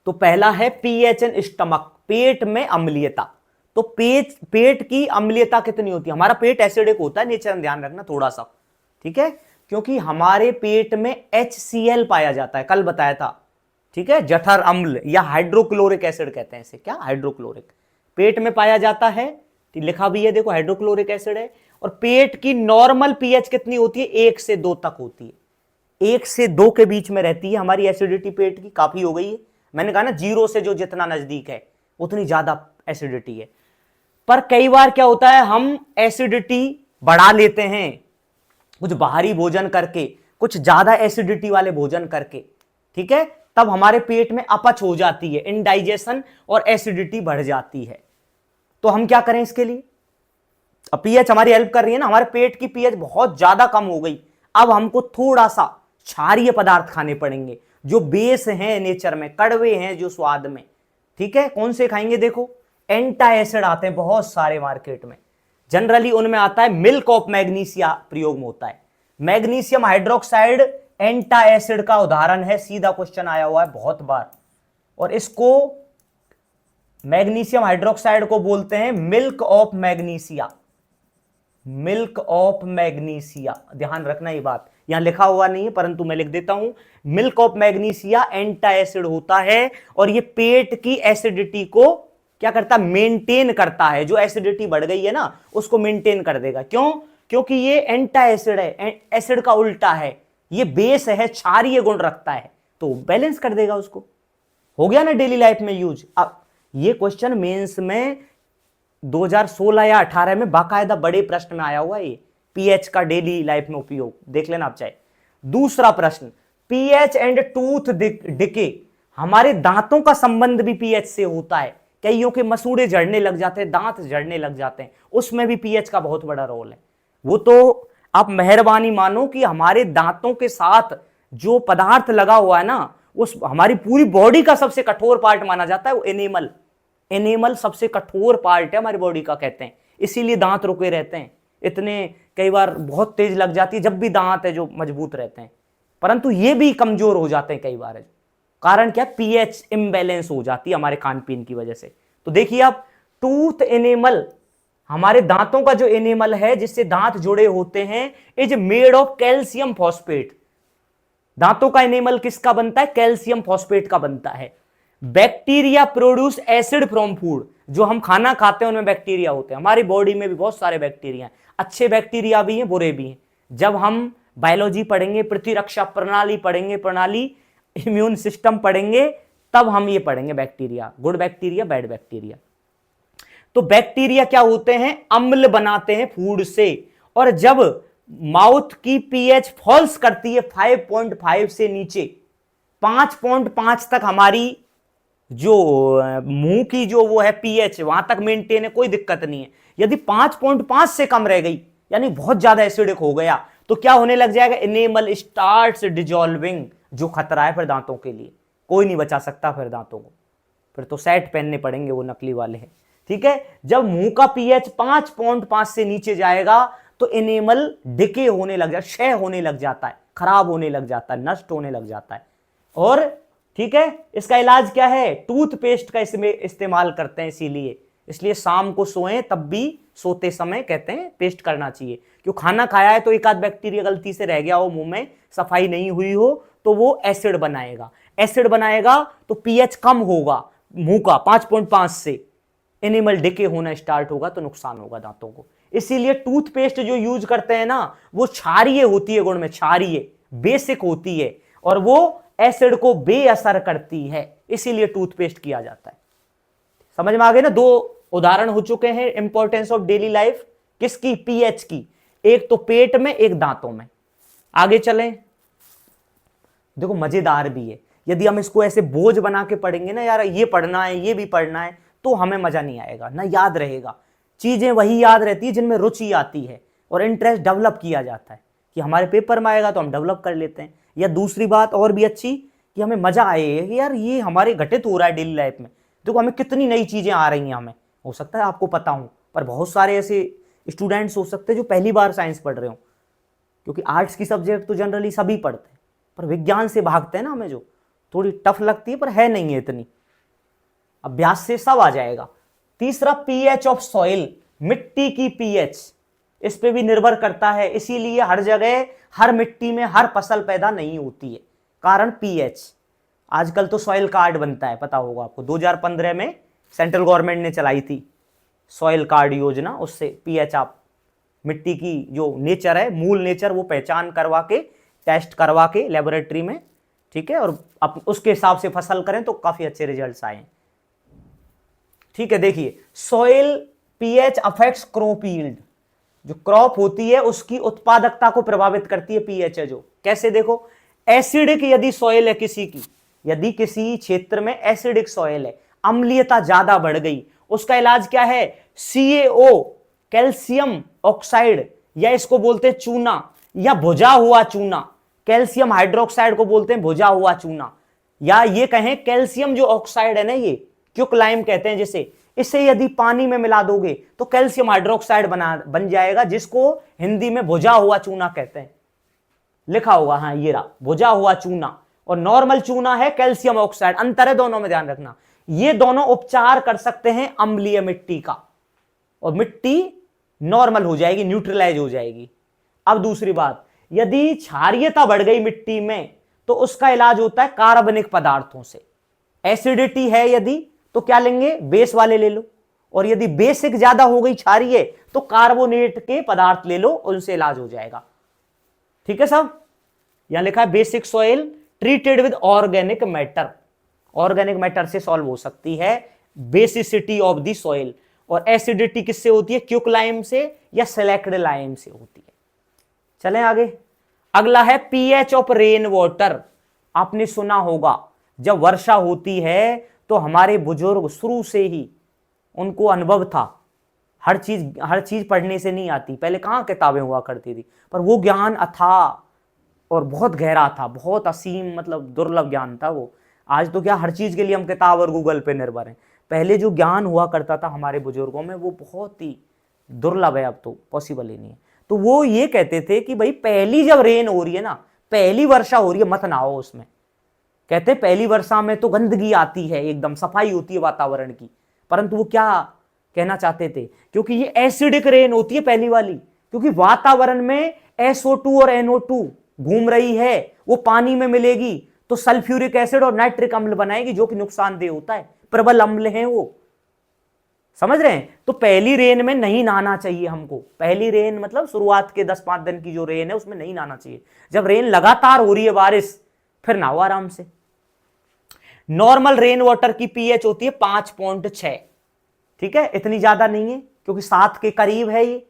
तो पहला है पीएच इन स्टमक, पेट में अम्लीयता। तो पेट की अम्लीयता कितनी होती है? हमारा पेट एसिडिक होता है नेचर में, ध्यान रखना थोड़ा सा, ठीक है, क्योंकि हमारे पेट में HCl पाया जाता है, कल बताया था, ठीक है, जठर अम्ल या हाइड्रोक्लोरिक एसिड कहते हैं इसे, क्या हाइड्रोक्लोरिक, पेट में पाया जाता है, लिखा भी है देखो हाइड्रोक्लोरिक एसिड है। और पेट की नॉर्मल पीएच कितनी होती है? 1 से 2 तक होती है, 1 से 2 के बीच में रहती है हमारी एसिडिटी पेट की। काफी हो गई है, मैंने कहा ना 0 से जो जितना नजदीक है उतनी ज्यादा एसिडिटी है। पर कई बार क्या होता है, हम एसिडिटी बढ़ा लेते हैं कुछ बाहरी भोजन करके, कुछ ज्यादा एसिडिटी वाले भोजन करके, ठीक है, तब हमारे पेट में अपच हो जाती है, इनडाइजेशन और एसिडिटी बढ़ जाती है। तो हम क्या करें इसके लिए? अब पीएच हमारी हेल्प कर रही है ना, हमारे पेट की पीएच बहुत ज्यादा कम हो गई, अब हमको थोड़ा सा क्षारीय पदार्थ खाने पड़ेंगे जो बेस हैं नेचर में, कड़वे हैं जो स्वाद में, ठीक है। कौन से खाएंगे? देखो एंटा एसिड आते हैं बहुत सारे मार्केट में, जनरली उनमें आता है मिल्क ऑफ मैग्नीशिया प्रयोग में होता है। मैग्नीशियम हाइड्रोक्साइड एंटा एसिड का उदाहरण है, सीधा क्वेश्चन आया हुआ है बहुत बार, और इसको मैग्नीशियम हाइड्रोक्साइड को बोलते हैं milk of magnesia, milk of magnesia, ध्यान रखना ये बात, यहां लिखा हुआ नहीं है परंतु मैं लिख देता हूं, मिल्क ऑफ मैग्नीशिया एंटा एसिड होता है, और ये पेट की एसिडिटी को क्या करता है? मेंटेन करता है, जो एसिडिटी बढ़ गई है ना उसको मेंटेन कर देगा। क्यों? क्योंकि ये एंटा एसिड है, एसिड का उल्टा है, ये बेस है, क्षारीय गुण रखता है, तो बैलेंस कर देगा उसको। हो गया ना डेली लाइफ में यूज। अब ये क्वेश्चन मेंस में 2016 या 18 में बाकायदा बड़े प्रश्न में आया हुआ है, ये पीएच का डेली लाइफ में उपयोग, देख लेना आप चाहे। दूसरा प्रश्न, पीएच एंड टूथ डिके, हमारे दांतों का संबंध भी पीएच से होता है, कईयों के मसूड़े झड़ने लग जाते हैं, दांत झड़ने लग जाते हैं, उसमें भी पीएच का बहुत बड़ा रोल है। वो तो आप मेहरबानी मानो कि हमारे दांतों के साथ जो पदार्थ लगा हुआ है ना, उस हमारी पूरी बॉडी का सबसे कठोर पार्ट माना जाता है वो एनिमल, एनिमल सबसे कठोर पार्ट है हमारी बॉडी का, कहते हैं, इसीलिए दांत रुके रहते हैं इतने, कई बार बहुत तेज लग जाती है जब भी दांत है जो मजबूत रहते हैं, परंतु ये भी कमजोर हो जाते हैं कई बार। कारण क्या? पीएच इम्बैलेंस हो जाती है हमारे खान पीन की वजह से। तो देखिए आप, टूथ एनिमल, हमारे दांतों का जो एनिमल है जिससे दांत जुड़े होते हैं, is made of calcium phosphate. दांतों का एनिमल किसका बनता है? कैल्शियम फॉस्फेट का बनता है। Bacteria produce acid from food, जो हम खाना खाते हैं उनमें बैक्टीरिया होते हैं, हमारी बॉडी में भी बहुत सारे बैक्टीरिया हैं, अच्छे बैक्टीरिया भी हैं, बुरे भी हैं। जब हम बायोलॉजी पढ़ेंगे, प्रतिरक्षा प्रणाली पढ़ेंगे, प्रणाली इम्यून सिस्टम पढ़ेंगे, तब हम ये पढ़ेंगे bacteria, good bacteria, bad bacteria. तो बैक्टीरिया क्या होते हैं? अम्ल बनाते हैं फूड से, और जब माउथ की पीएच फॉल्स करती है 5.5 से नीचे 5.5 तक, हमारी जो मुंह की जो वो है पीएच वहां तक मेंटेन है, कोई दिक्कत नहीं है। यदि 5.5 से कम रह गई, यानी बहुत ज्यादा एसिडिक हो गया, तो क्या होने लग जाएगा? एनिमल स्टार्ट्स डिजॉल्विंग, जो खतरा है फिर दांतों के लिए, कोई नहीं बचा सकता फिर दांतों को, फिर तो सेट पहनने पड़ेंगे, वो नकली वाले हैं, ठीक है। जब मुंह का पीएच 5.5 से नीचे जाएगा तो एनिमल डिके होने लग जाता है, क्षय होने लग जाता है, खराब होने लग जाता है, नष्ट होने लग जाता है। और ठीक है, इसका इलाज क्या है? टूथपेस्ट का इसमें इस्तेमाल करते हैं, इसीलिए इसलिए शाम को सोएं तब भी सोते समय कहते हैं पेस्ट करना चाहिए। क्यों? खाना खाया है तो एक आध बैक्टीरिया गलती से रह गया हो मुंह में, सफाई नहीं हुई हो, तो वो एसिड बनाएगा, एसिड बनाएगा तो पीएच कम होगा मुंह का 5.5 से, एनिमल डिके होना स्टार्ट होगा तो नुकसान होगा दांतों को। इसीलिए टूथपेस्ट जो यूज करते हैं ना, वो क्षारीय होती है, गुण में क्षारीय, बेसिक होती है, और वो एसिड को बेअसर करती है, इसीलिए टूथपेस्ट किया जाता है। समझ में आ गए ना? दो उदाहरण हो चुके हैं इंपॉर्टेंस ऑफ डेली लाइफ, किसकी? पीएच की, एक तो पेट में, एक दांतों में। आगे चलें, देखो मजेदार भी है, यदि हम इसको ऐसे बोझ बना के पढ़ेंगे ना, यार ये पढ़ना है, ये भी पढ़ना है, तो हमें मजा नहीं आएगा ना, याद रहेगा। चीजें वही याद रहती है जिनमें रुचि आती है और इंटरेस्ट डेवलप किया जाता है, कि हमारे पेपर में आएगा तो हम डेवलप कर लेते हैं। या दूसरी बात और भी अच्छी, कि हमें मजा आए कि यार ये हमारे घटित हो रहा है डेली लाइफ में, देखो हमें कितनी नई चीजें आ रही हैं, हमें हो सकता है आपको पता हो, पर बहुत सारे ऐसे स्टूडेंट्स हो सकते हैं जो पहली बार साइंस पढ़ रहे हो, क्योंकि आर्ट्स की सब्जेक्ट तो जनरली सभी पढ़ते हैं, पर विज्ञान से भागते हैं ना हमें, जो थोड़ी टफ लगती है पर है नहीं है इतनी, अभ्यास से सब आ जाएगा। तीसरा पीएच ऑफ सॉइल, मिट्टी की पीएच, इस पे भी निर्भर करता है, इसीलिए हर जगह हर मिट्टी में हर फसल पैदा नहीं होती है, कारण पीएच। आजकल तो सॉइल कार्ड बनता है, पता होगा आपको, 2015 में सेंट्रल गवर्नमेंट ने चलाई थी सॉइल कार्ड योजना, उससे पीएच आप मिट्टी की जो नेचर है, मूल नेचर, वो पहचान करवा के, टेस्ट करवा के लेबोरेटरी में, ठीक है, और उसके हिसाब से फसल करें तो काफी अच्छे रिजल्ट्स आए। ठीक है, देखिए soil pH affects crop yield, जो क्रॉप होती है उसकी उत्पादकता को प्रभावित करती है पीएच है जो। कैसे, देखो एसिडिक यदि सॉइल है किसी की, यदि किसी क्षेत्र में एसिडिक सॉइल है, अम्लीयता ज्यादा बढ़ गई, उसका इलाज क्या है, CaO कैल्शियम ऑक्साइड, या इसको बोलते हैं चूना, या भुजा हुआ चूना, कैल्शियम हाइड्रोक्साइड को बोलते हैं भुजा हुआ चूना, या ये कहें कैल्शियम जो ऑक्साइड है ना, ये क्विकलाइम कहते हैं जिसे, इसे यदि पानी में मिला दोगे तो कैल्शियम हाइड्रोक्साइड बन जाएगा, जिसको हिंदी में भुजा हुआ चूना कहते हैं, लिखा होगा, हाँ ये रहा भुजा हुआ चूना, और नॉर्मल चूना है कैल्शियम ऑक्साइड, अंतर है दोनों में, ध्यान रखना। ये दोनों उपचार कर सकते हैं अम्लीय मिट्टी का, और मिट्टी नॉर्मल हो जाएगी, न्यूट्रलाइज हो जाएगी। अब दूसरी बात, यदि क्षारीयता बढ़ गई मिट्टी में तो उसका इलाज होता है कार्बनिक पदार्थों से। एसिडिटी है यदि तो क्या लेंगे, बेस वाले ले लो, और यदि बेसिक ज्यादा हो गई क्षारीय तो कार्बोनेट के पदार्थ ले लो, उनसे इलाज हो जाएगा। ठीक है साहब, यहां लिखा है basic soil treated with organic matter, organic matter से सॉल्व हो सकती है बेसिसिटी ऑफ द सॉइल। और एसिडिटी किससे होती है, क्विकलाइम से या सेलेक्टेड लाइम से होती है। चलें आगे, अगला है पीएच ऑफ रेन वाटर। आपने सुना होगा जब वर्षा होती है तो हमारे बुजुर्ग शुरू से ही उनको अनुभव था, हर चीज पढ़ने से नहीं आती, पहले कहां किताबें हुआ करती थी, पर वो ज्ञान अथाह और बहुत गहरा था, बहुत असीम, मतलब दुर्लभ ज्ञान था वो। आज तो क्या हर चीज के लिए हम किताब और गूगल पे निर्भर हैं, पहले जो ज्ञान हुआ करता था हमारे बुजुर्गों में वो बहुत ही दुर्लभ है, अब तो पॉसिबल ही नहीं है। तो वो ये कहते थे कि भाई पहली जब रेन हो रही है ना, पहली वर्षा हो रही है, मत नहाओ उसमें। कहते पहली वर्षा में तो गंदगी आती है, एकदम सफाई होती है वातावरण की, परंतु वो क्या कहना चाहते थे, क्योंकि ये एसिडिक रेन होती है पहली वाली, क्योंकि वातावरण में SO2 और NO2 घूम रही है, वो पानी में मिलेगी तो सल्फ्यूरिक एसिड और नाइट्रिक अम्ल बनाएगी, जो कि नुकसानदेह होता है, प्रबल अम्ल हैं वो, समझ रहे हैं। तो पहली रेन में नहीं नहाना चाहिए हमको, पहली रेन मतलब शुरुआत के 10-5 दिन की जो रेन है उसमें नहीं नहाना चाहिए। जब रेन लगातार हो रही है बारिश, फिर नहाओ आराम से। नॉर्मल रेन वाटर की पीएच होती है 5.6, ठीक है, इतनी ज्यादा नहीं है, क्योंकि 7 के करीब है, ये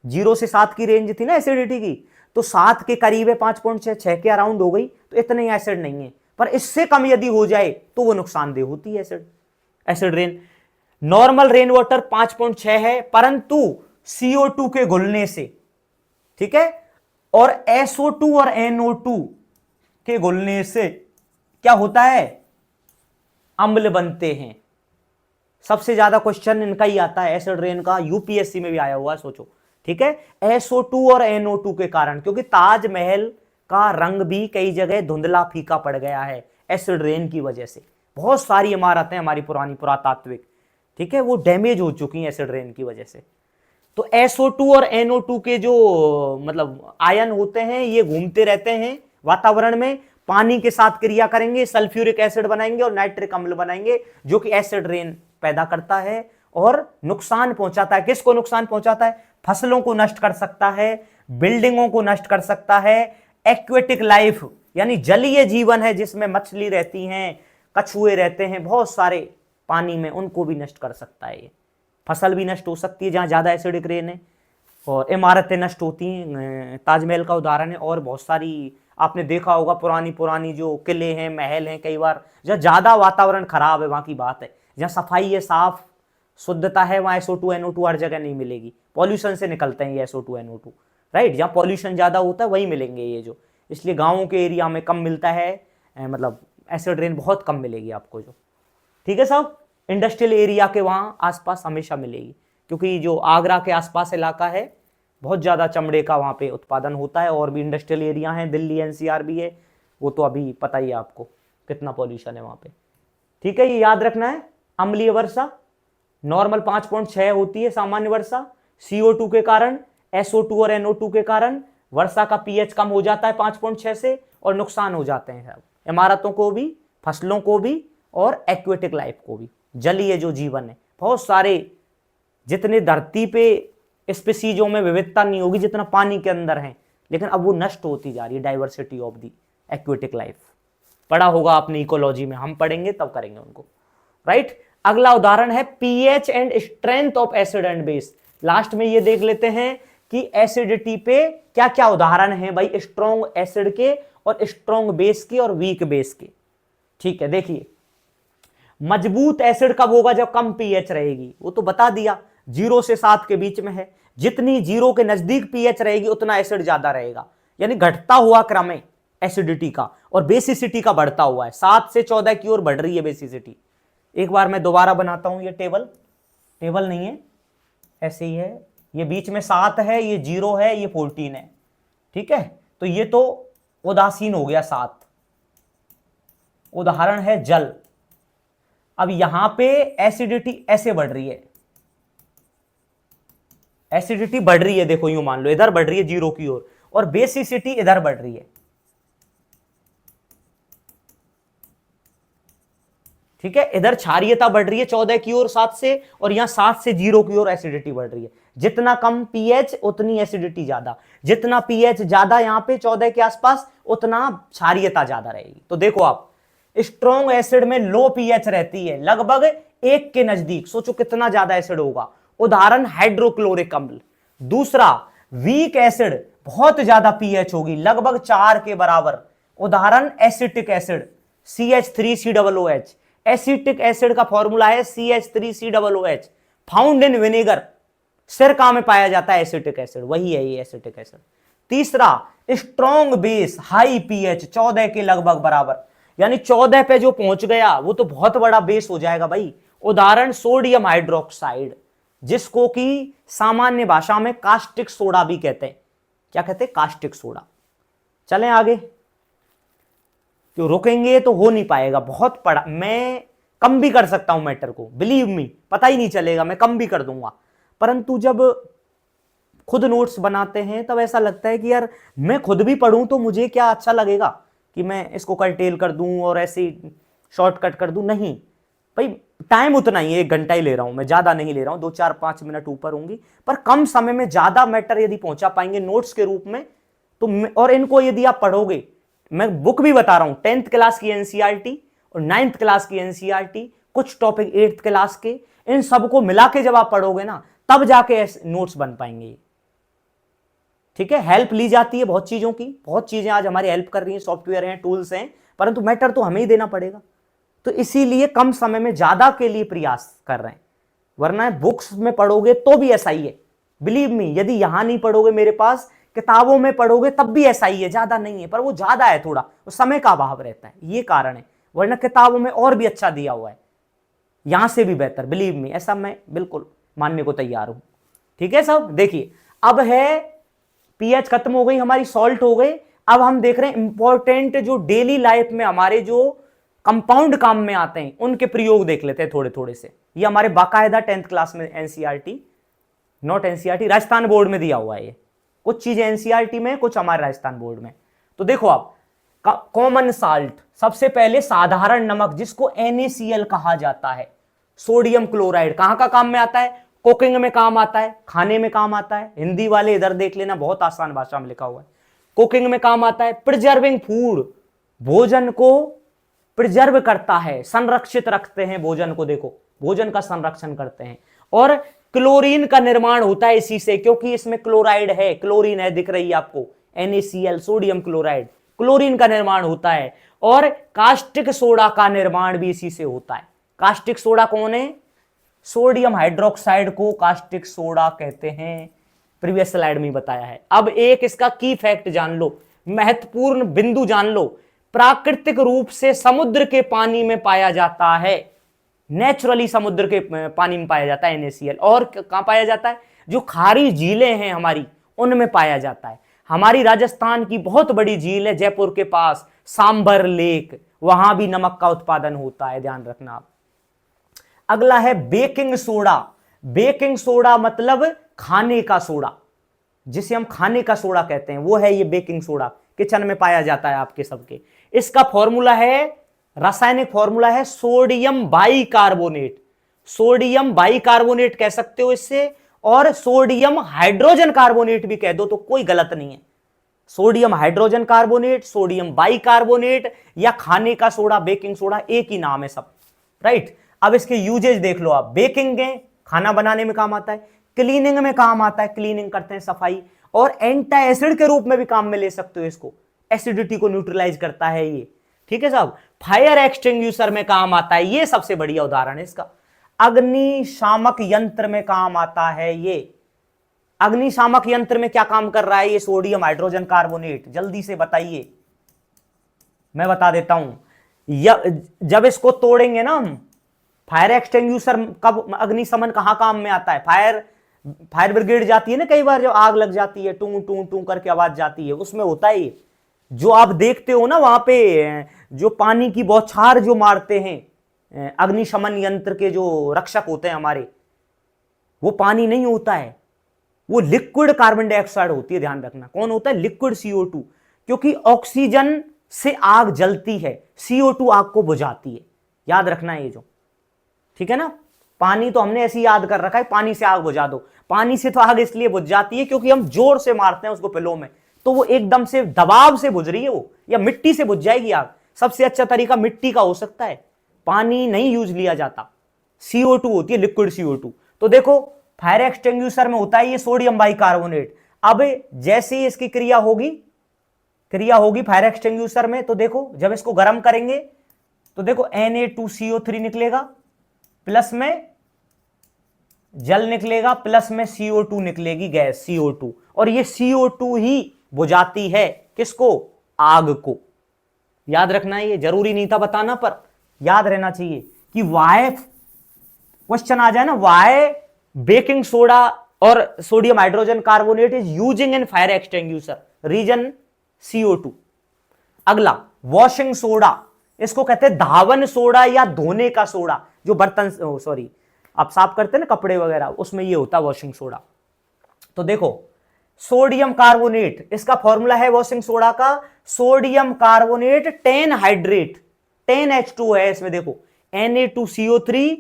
0 से 7 की रेंज थी ना एसिडिटी की, तो 7 के करीब है, 5.6, 6 के अराउंड हो गई तो इतनी एसिड नहीं है, पर इससे कम यदि हो जाए तो वो नुकसानदेह होती है acid rain. Normal rain water 5.6 है, परंतु CO2 के घुलने से, ठीक है, और SO2 और NO2 के घुलने से क्या होता है, अम्ल बनते हैं। सबसे ज्यादा क्वेश्चन इनका ही आता है एसिड रेन का, यूपीएससी में भी आया हुआ है, सोचो, ठीक है, SO2 और NO2 के कारण, क्योंकि ताजमहल का रंग भी कई जगह धुंधला फीका पड़ गया है एसिड रेन की वजह से। बहुत सारी इमारतें हमारी पुरानी पुरातात्विक, ठीक है, वो डैमेज हो चुकी हैं एसिड रेन की वजह से। तो SO2 और NO2 के जो मतलब आयन होते हैं ये घूमते रहते हैं वातावरण में, पानी के साथ क्रिया करेंगे, सल्फ्यूरिक एसिड बनाएंगे और नाइट्रिक अम्ल बनाएंगे, जो कि एसिड रेन पैदा करता है और नुकसान पहुंचाता है। किसको नुकसान पहुंचाता है, फसलों को नष्ट कर सकता है, बिल्डिंगों को नष्ट कर सकता है, एक्वेटिक लाइफ यानी जलीय जीवन है जिसमें मछली रहती हैं, कछुए रहते हैं बहुत सारे पानी में, उनको भी नष्ट कर सकता है। ये फसल भी नष्ट हो सकती है जहां ज्यादा एसिडिक रेन है, और इमारतें नष्ट होती हैं, ताजमहल का उदाहरण है, और बहुत सारी आपने देखा होगा पुरानी पुरानी जो किले हैं, महल हैं, कई बार जहाँ ज्यादा वातावरण खराब है वहां की बात है, जहाँ सफाई है, साफ शुद्धता है, वहां SO2 NO2 हर जगह नहीं मिलेगी, पॉल्यूशन से निकलते हैं ये SO2 NO2, राइट। जहाँ पॉल्यूशन ज्यादा होता है वहीं मिलेंगे ये जो, इसलिए गाँवों के एरिया में कम मिलता है, मतलब एसिड रेन बहुत कम मिलेगी आपको जो, ठीक है साहब। इंडस्ट्रियल एरिया के वहाँ आसपास हमेशा मिलेगी, क्योंकि जो आगरा के आसपास इलाका है बहुत ज़्यादा चमड़े का वहाँ पे उत्पादन होता है, और भी इंडस्ट्रियल एरिया हैं, दिल्ली एनसीआर भी है, वो तो अभी पता ही है आपको कितना पॉल्यूशन है वहाँ पे। ठीक है, ये याद रखना है। अम्लीय वर्षा नॉर्मल 5.6 होती है सामान्य वर्षा, CO2 के कारण, SO2 और NO2 के कारण वर्षा का pH कम हो जाता है 5.6 से, और नुकसान हो जाते हैं इमारतों को भी, फसलों को भी, और एक्वेटिक लाइफ को भी, जलीय जो जीवन है। बहुत सारे, जितने धरती पे स्पीसीजों में विविधता नहीं होगी जितना पानी के अंदर है, लेकिन अब वो नष्ट होती जा रही है, diversity of the aquatic life. पढ़ा होगा आपने इकोलॉजी में, हम पढ़ेंगे तब करेंगे उनको, राइट। अगला उदाहरण है pH and strength of acid and base. Last में ये देख लेते हैं कि एसिडिटी पे क्या क्या उदाहरण है भाई, स्ट्रॉन्ग एसिड के और स्ट्रॉन्ग बेस के और वीक बेस के। ठीक है, देखिए मजबूत एसिड कब होगा, जब कम पीएच रहेगी, वो तो बता दिया, 0 से 7 के बीच में है। जितनी 0 के नजदीक पीएच रहेगी उतना एसिड ज्यादा रहेगा, यानी घटता हुआ क्रम है एसिडिटी का, और बेसिसिटी का बढ़ता हुआ है, 7 से 14 की ओर बढ़ रही है बेसिसिटी। एक बार मैं दोबारा बनाता हूं, ये टेबल नहीं है, ऐसे ही है, ये बीच में 7 है, ये 0 है, ये 14 है। ठीक है, तो ये तो उदासीन हो गया 7। उदाहरण है जल। अब यहां पे एसिडिटी ऐसे बढ़ रही है, एसिडिटी बढ़ रही है, देखो यूं मान लो, इधर बढ़ रही है 0 की ओर, और बेसिसिटी इधर बढ़ रही है। ठीक है, इधर क्षारीयता बढ़ रही है 14 की ओर 7 से, और यहां 7 से 0 की ओर एसिडिटी बढ़ रही है। जितना कम पीएच उतनी एसिडिटी ज्यादा, जितना पीएच ज्यादा यहां पे 14 के आसपास, उतना क्षारीयता ज्यादा रहेगी। तो देखो आप, स्ट्रॉन्ग एसिड में लो पीएच रहती है, लगभग 1 के नजदीक, सोचो कितना ज्यादा एसिड होगा। उदाहरण हाइड्रोक्लोरिक अम्ल। दूसरा वीक एसिड, बहुत ज्यादा पीएच होगी, लगभग 4 के बराबर। उदाहरण acetic acid, CH3COOH। Acetic acid का फॉर्मूला है CH3COOH, फाउंड इन विनेगर, सिरका में पाया जाता है एसिटिक एसिड, वही है ये एसिटिक एसिड। तीसरा स्ट्रॉन्ग बेस, हाई पीएच, 14 के लगभग बराबर, यानी 14 पे जो पहुंच गया वो तो बहुत बड़ा बेस हो जाएगा भाई। उदाहरण सोडियम हाइड्रोक्साइड, जिसको कि सामान्य भाषा में कास्टिक सोडा भी कहते हैं। क्या कहते हैं? Caustic soda. चलें आगे, तो रुकेंगे तो हो नहीं पाएगा, बहुत पढ़ा, मैं कम भी कर सकता हूं मैटर को, बिलीव मी, पता ही नहीं चलेगा, मैं कम भी कर दूंगा। परंतु जब खुद नोट्स बनाते हैं तब ऐसा लगता है कि यार मैं खुद भी पढ़ूं तो मुझे क्या अच्छा लगेगा कि मैं इसको कर्टेल कर दूं और ऐसे शॉर्टकट कर दूं। नहीं भाई, टाइम उतना ही है, 1 घंटा ही ले रहा हूं मैं, ज्यादा नहीं ले रहा हूं, 2-4-5 मिनट ऊपर होंगी, पर कम समय में ज्यादा मैटर यदि पहुंचा पाएंगे नोट्स के रूप में तो, और इनको यदि आप पढ़ोगे, मैं बुक भी बता रहा हूं, 10th क्लास की एनसीईआरटी और 9th क्लास की एनसीईआरटी, कुछ टॉपिक 8th क्लास के, इन सबको मिला के जब आप पढ़ोगे ना, तब जाके नोट्स बन पाएंगे। ठीक है, हेल्प ली जाती है बहुत चीजों की, बहुत चीजें आज हमारी हेल्प कर रही हैं, सॉफ्टवेयर हैं, टूल्स हैं, परंतु मैटर तो हमें ही देना पड़ेगा। तो इसीलिए कम समय में ज्यादा के लिए प्रयास कर रहे हैं, वरना बुक्स में पढ़ोगे तो भी ऐसा ही है, बिलीव मी। यदि यहां नहीं पढ़ोगे, मेरे पास किताबों में पढ़ोगे तब भी ऐसा ही है, ज्यादा नहीं है, पर वो ज्यादा है थोड़ा, वो समय का अभाव रहता है, ये कारण है, वरना किताबों में और भी अच्छा दिया हुआ है, यहां से भी बेहतर, बिलीव मी, ऐसा मैं बिल्कुल मानने को तैयार हूं। ठीक है सब, देखिए अब है पीएच खत्म हो गई हमारी, सॉल्ट हो गए। अब हम देख रहे हैं इंपॉर्टेंट जो डेली लाइफ में हमारे जो कंपाउंड काम में आते हैं उनके प्रयोग देख लेते हैं थोड़े थोड़े से। ये हमारे बाकायदा 10th क्लास में NCERT, not NCERT, Rajasthan board में दिया हुआ है। ये कुछ चीजें एनसीईआरटी में, कुछ हमारे राजस्थान बोर्ड में। तो देखो आप, कॉमन साल्ट, सबसे पहले साधारण नमक जिसको NaCl कहा जाता है, सोडियम क्लोराइड, कहां का काम में आता है? कुकिंग में काम आता है, खाने में काम आता है। हिंदी वाले इधर देख लेना, बहुत आसान भाषा में लिखा हुआ है, कुकिंग में काम आता है। प्रिजर्विंग फूड, भोजन को प्रिजर्व करता है, संरक्षित रखते हैं भोजन को, देखो भोजन का संरक्षण करते हैं। और क्लोरीन का निर्माण होता है इसी से, क्योंकि इसमें क्लोराइड है, क्लोरीन है, दिख रही है आपको, NaCl, सोडियम क्लोराइड, क्लोरीन का निर्माण होता है। और कास्टिक सोडा का निर्माण भी इसी से होता है। कास्टिक सोडा कौन है? सोडियम हाइड्रोक्साइड को कास्टिक सोडा कहते हैं, प्रीवियस स्लाइड में बताया है। अब एक इसका की फैक्ट जान लो, महत्वपूर्ण बिंदु जान लो, प्राकृतिक रूप से समुद्र के पानी में पाया जाता है, नेचुरली समुद्र के पानी में पाया जाता है NaCl। और कहां पाया जाता है? जो खारी झीलें हैं हमारी, उनमें पाया जाता है। हमारी राजस्थान की बहुत बड़ी झील है जयपुर के पास, सांभर लेक, वहां भी नमक का उत्पादन होता है, ध्यान रखना आप। अगला है बेकिंग सोडा। बेकिंग सोडा मतलब खाने का सोडा, जिसे हम खाने का सोडा कहते हैं, वो है ये बेकिंग सोडा, किचन में पाया जाता है आपके सबके। इसका फॉर्मूला है, रासायनिक फॉर्मूला है सोडियम बाइकार्बोनेट। सोडियम बाइकार्बोनेट कह सकते हो इससे, और सोडियम हाइड्रोजन कार्बोनेट भी कह दो तो कोई गलत नहीं है। Sodium hydrogen carbonate, sodium bicarbonate या खाने का सोडा, बेकिंग सोडा, एक ही नाम है सब, राइट। अब इसके यूजेज देख लो आप। बेकिंग में खाना बनाने में काम आता है, क्लीनिंग में काम आता है, क्लीनिंग करते हैं सफाई, और एंटी एसिड के रूप में भी काम में ले सकते हो इसको, एसिडिटी को न्यूट्रलाइज करता है ये, ठीक है साहब। फायर एक्सटिंग्विशर में काम आता है, ये सबसे बढ़िया उदाहरण है इसका। अग्निशामक यंत्र में काम आता है ये। अग्निशामक यंत्र में क्या काम कर रहा है ये सोडियम हाइड्रोजन कार्बोनेट, जल्दी से बताइए, मैं बता देता हूं। जब इसको तोड़ेंगे ना हम, फायर एक्सटिंग्विशर, कब अग्निशमन कहां काम में आता है? फायर ब्रिगेड जाती है ना कई बार, जब आग लग जाती है, टू टू टू करके आवाज जाती है, उसमें होता है ये। जो आप देखते हो ना वहां पे जो पानी की बौछार जो मारते हैं अग्निशमन यंत्र के जो रक्षक होते हैं हमारे, वो पानी नहीं होता है, वो लिक्विड कार्बन डाइऑक्साइड होती है, ध्यान रखना। कौन होता है? लिक्विड CO2, क्योंकि ऑक्सीजन से आग जलती है, CO2 आग को बुझाती है, याद रखना ये जो, ठीक है ना। पानी तो हमने ऐसे याद कर रखा है, पानी से आग बुझा दो। पानी से तो आग इसलिए बुझ जाती है क्योंकि हम जोर से मारते हैं उसको पिलो में, तो वो एकदम से दबाव से बुझ रही है वो, या मिट्टी से बुझ जाएगी आग। सबसे अच्छा तरीका मिट्टी का हो सकता है, पानी नहीं यूज लिया जाता, CO2 होती है, लिक्विड CO2। तो देखो फायर एक्सटिंग्विशर में होता है ये सोडियम बाइकार्बोनेट। अब जैसे ही इसकी क्रिया होगी फायर एक्सटिंग्विशर में, तो देखो जब इसको गर्म करेंगे तो देखो Na2CO3 निकलेगा, प्लस में जल निकलेगा, प्लस में CO2 निकलेगी, गैस CO2, और ये CO2 ही बुझाती है किसको? आग को। याद रखना है, ये जरूरी नहीं था बताना पर याद रहना चाहिए कि वाई, क्वेश्चन आ जाए ना, वाई बेकिंग सोडा और sodium hydrogen carbonate is using in fire extinguisher, reason CO2। अगला वॉशिंग सोडा, इसको कहते हैं धावन सोडा या धोने का सोडा, जो बर्तन सॉरी आप साफ करते हैं ना कपड़े वगैरह, उसमें ये होता है वॉशिंग सोडा। तो देखो सोडियम कार्बोनेट, इसका फॉर्मूला है वॉशिंग सोडा का सोडियम कार्बोनेट 10 हाइड्रेट, 10H2O है इसमें, देखो Na2CO3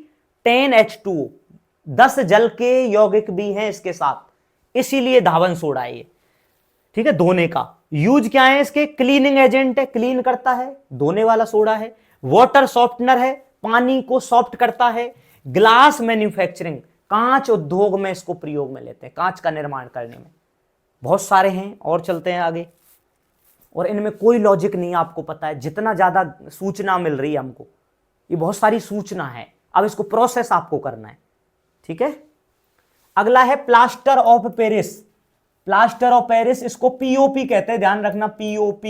10H2O, 10 जल के यौगिक भी हैं इसके साथ, इसीलिए धावन सोडा है ये, ठीक है। धोने का यूज क्या है इसके? क्लीनिंग एजेंट है, क्लीन करता है, धोने वाला सोडा है। वाटर सॉफ्टनर है, पानी को सॉफ्ट करता है। ग्लास मैन्युफैक्चरिंग, कांच उद्योग में इसको प्रयोग में लेते हैं, कांच का निर्माण करने में। बहुत सारे हैं और चलते हैं आगे, और इनमें कोई लॉजिक नहीं, आपको पता है जितना ज्यादा सूचना मिल रही है हमको, ये बहुत सारी सूचना है, अब इसको प्रोसेस आपको करना है, ठीक है। अगला है plaster of Paris. Plaster of Paris, इसको POP कहते हैं, ध्यान रखना, POP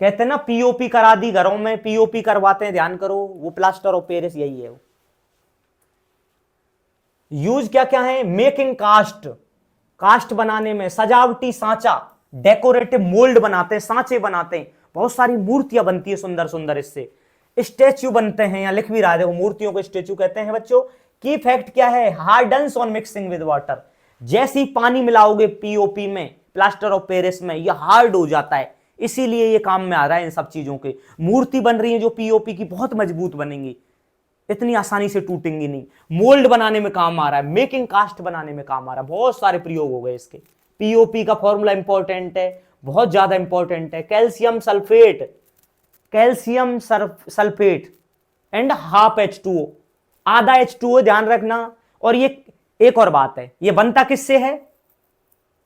कहते हैं ना, POP करा दी घरों में, POP करवाते हैं, ध्यान करो, वो प्लास्टर ऑफ पेरिस यही है वो। यूज क्या क्या है? मेकिंग कास्ट, कास्ट बनाने में, सजावटी सांचा, डेकोरेटिव मोल्ड बनाते हैं, सांचे बनाते हैं, बहुत सारी मूर्तियां बनती है सुंदर सुंदर इससे, स्टेच्यू बनते हैं, यहां लिख भी रहा है देखो, मूर्तियों को स्टेच्यू कहते हैं बच्चों। की फैक्ट क्या है? Hardens on mixing with water, जैसे ही पानी मिलाओगे POP में, प्लास्टर ऑफ पेरिस में, यह हार्ड हो जाता है, इसीलिए ये काम में आ रहा है इन सब चीजों के। मूर्ति बन रही है जो POP की, बहुत मजबूत बनेंगी, इतनी आसानी से टूटेंगी नहीं। मोल्ड बनाने में काम आ रहा है, मेकिंग कास्ट बनाने में काम आ रहा है, बहुत सारे प्रयोग हो गए इसके। POP का फॉर्मूला इंपॉर्टेंट है, बहुत ज्यादा इंपॉर्टेंट है, calcium sulphate, calcium sulphate and half H2O, आधा H2O, ध्यान रखना। और ये एक और बात है, ये बनता किससे है?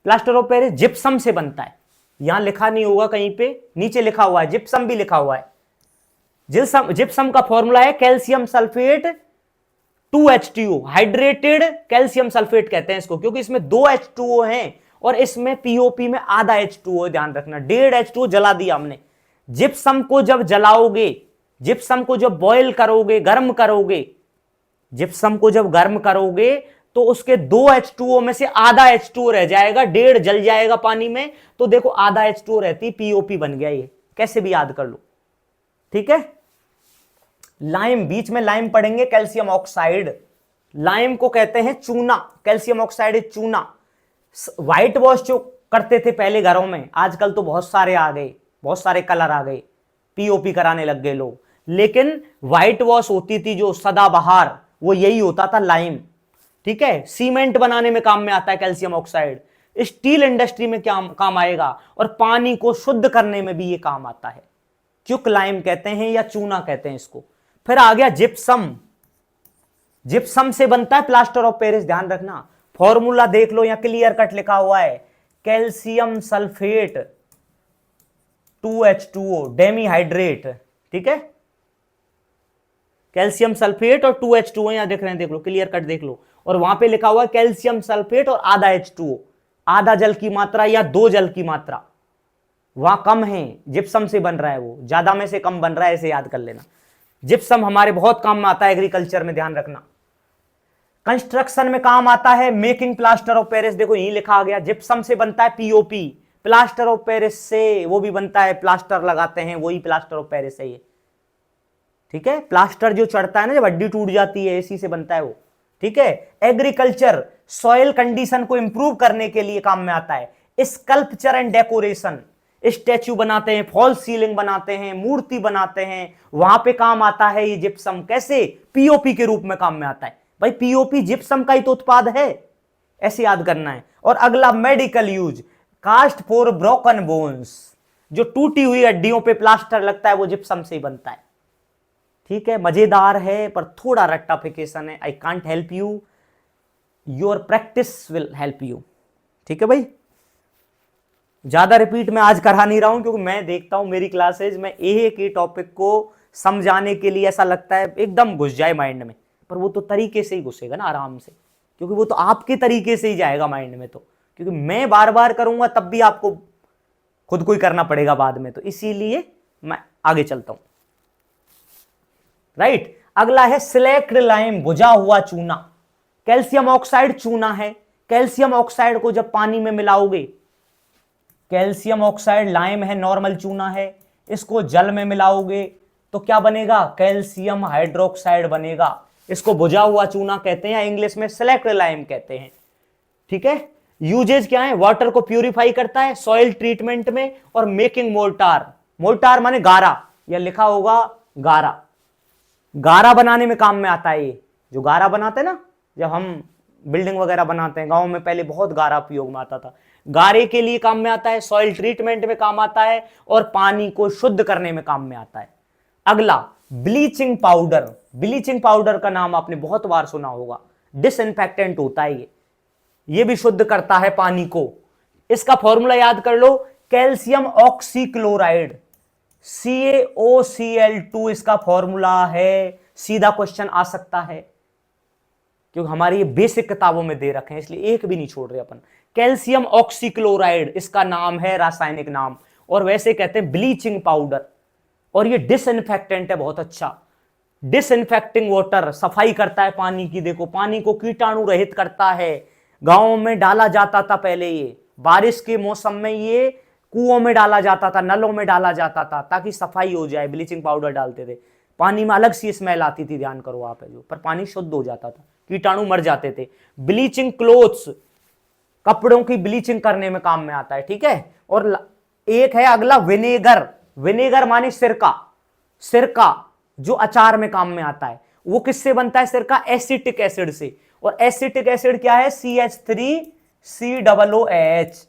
प्लास्टर ऑफ पेरिस जिप्सम से बनता है, यहां लिखा नहीं होगा कहीं पे, नीचे लिखा हुआ है, जिप्सम भी लिखा हुआ है। जिप्सम का फॉर्मूला है calcium sulphate 2H2O, hydrated calcium sulphate कहते हैं इसको, क्योंकि इसमें 2 H2O हैं और इसमें POP में आधा H2O, ध्यान रखना, 1.5 H2O जला दिया हमने। जिप्सम को जब जलाओगे, जिप्सम को जब बॉयल करोगे, गर्म करोगे, जिप्सम को जब गर्म करोगे तो उसके 2 H2O में से आधा H2O रह जाएगा, 1.5 जल जाएगा पानी में, तो देखो आधा H2O रहती, POP बन गया। ये कैसे भी याद कर लो, ठीक है। लाइम, बीच में लाइम पढ़ेंगे, कैल्शियम ऑक्साइड। लाइम को कहते हैं चूना, कैल्शियम ऑक्साइड इज चूना। व्हाइट वॉश जो करते थे पहले घरों में, आजकल तो बहुत सारे आ गए, बहुत सारे कलर आ गए, POP कराने लग गए लोग, लेकिन व्हाइट वॉश होती थी जो सदाबहार, वो यही होता था, लाइम, ठीक है। सीमेंट बनाने में काम में आता है कैल्शियम ऑक्साइड, स्टील इंडस्ट्री में क्या काम आएगा, और पानी को शुद्ध करने में भी ये काम आता है। क्विक लाइम कहते हैं या चूना कहते हैं इसको। फिर आ गया जिप्सम। जिप्सम से बनता है प्लास्टर ऑफ पेरिस, ध्यान रखना, फॉर्मूला देख लो, यहां क्लियर कट लिखा हुआ है, कैल्शियम सल्फेट 2H2O डेमीहाइड्रेट, ठीक है। कैल्शियम सल्फेट और 2H2O यहां देख रहे हैं, देख लो क्लियर कट देख लो, और वहां पे लिखा हुआ है कैल्शियम सल्फेट और आधा H2O, आधा जल की मात्रा या 2 जल की मात्रा, वहां कम है, जिप्सम से बन रहा है, वो ज्यादा में से कम बन रहा है, ऐसे याद कर लेना। जिप्सम हमारे बहुत काम में आता है एग्रीकल्चर में, ध्यान रखना। कंस्ट्रक्शन में काम आता है, मेकिंग प्लास्टर ऑफ पेरिस, देखो यही लिखा आ गया, जिप्सम से बनता है POP, प्लास्टर ऑफ पेरिस से वो भी बनता है, प्लास्टर लगाते हैं, वही प्लास्टर ऑफ पेरिस है ये, ठीक है। प्लास्टर जो चढ़ता है ना, जब हड्डी टूट जाती है, इसी से बनता है वो, ठीक है। एग्रीकल्चर, सॉइल कंडीशन को इंप्रूव करने के लिए काम में आता है। स्कल्पचर एंड डेकोरेशन, स्टैच्यू बनाते हैं, फॉल सीलिंग बनाते हैं, मूर्ति बनाते हैं, वहां पे काम आता है ये जिप्सम। कैसे? POP के रूप में काम में आता है भाई, POP जिप्सम का ही तो उत्पाद है, ऐसे याद करना है। और अगला medical use, cast for broken bones, जो टूटी हुई हड्डियों पे प्लास्टर लगता है वो जिप्सम से ही बनता है, ठीक है। मजेदार है पर थोड़ा रट्टाफिकेशन है, I can't help you, your practice will help you, ठीक है भाई। ज्यादा रिपीट मैं आज करा नहीं रहा हूं, क्योंकि मैं देखता हूं मेरी क्लासेज में एक ही टॉपिक को समझाने के लिए ऐसा लगता है एकदम घुस जाए माइंड में, पर वो तो तरीके से ही घुसेगा ना, आराम से, क्योंकि वो तो आपके तरीके से ही जाएगा माइंड में, तो क्योंकि मैं बार बार करूंगा तब भी आपको खुद को ही करना पड़ेगा बाद में, तो इसीलिए मैं आगे चलता हूं, राइट। अगला है सिलेक्ट लाइम, बुझा हुआ चूना। कैल्शियम ऑक्साइड चूना है, कैल्शियम ऑक्साइड को जब पानी में मिलाओगे, कैल्शियम ऑक्साइड लाइम है, नॉर्मल चूना है, इसको जल में मिलाओगे तो क्या बनेगा? कैल्शियम हाइड्रोक्साइड बनेगा। इसको बुझा हुआ चूना कहते हैं, इंग्लिश में सिलेक्ट लाइम कहते हैं, ठीक है। यूजेज क्या है? वाटर को प्यूरिफाई करता है सॉइल ट्रीटमेंट में, और मेकिंग मोर्टार, मोर्टार माने गारा, यह लिखा होगा गारा, गारा बनाने में काम में आता है। ये जो गारा बनाते हैं ना, जब हम बिल्डिंग वगैरह बनाते हैं, गांव में पहले बहुत गारा उपयोग में आता था, गारे के लिए काम में आता है, सॉइल ट्रीटमेंट में काम आता है, और पानी को शुद्ध करने में काम में आता है। अगला ब्लीचिंग पाउडर, ब्लीचिंग पाउडर का नाम आपने बहुत बार सुना होगा, डिसइंफेक्टेंट होता है ये भी शुद्ध करता है पानी को। इसका फॉर्मूला याद कर लो, कैल्शियम ऑक्सीक्लोराइड, CaOCl2 इसका फॉर्मूला है, सीधा क्वेश्चन आ सकता है, क्योंकि हमारी ये बेसिक किताबों में दे रखे हैं, इसलिए एक भी नहीं छोड़ रहे अपन। कैल्शियम ऑक्सीक्लोराइड इसका नाम है, रासायनिक नाम, और वैसे कहते हैं ब्लीचिंग पाउडर, और ये डिसइंफेक्टेंट है, बहुत अच्छा, डिसइंफेक्टिंग वाटर, सफाई करता है पानी की, देखो पानी को कीटाणु रहित करता है। गांवों में डाला जाता था पहले, ये बारिश के मौसम में ये कुओं में डाला जाता था, नलों में डाला जाता था, ताकि सफाई हो जाए, ब्लीचिंग पाउडर डालते थे। पानी में अलग सी स्मेल आती थी, ध्यान करो आप, जो पर पानी शुद्ध हो जाता था, कीटाणु मर जाते थे। ब्लीचिंग क्लोथ्स, कपड़ों की ब्लीचिंग करने में काम में आता है, ठीक है। और एक है अगला विनेगर, विनेगर माने सिरका, सिरका जो अचार में काम में आता है, वो किससे बनता है सिरका? एसिटिक एसिड से, और एसिटिक एसिड क्या है? CH3COOH।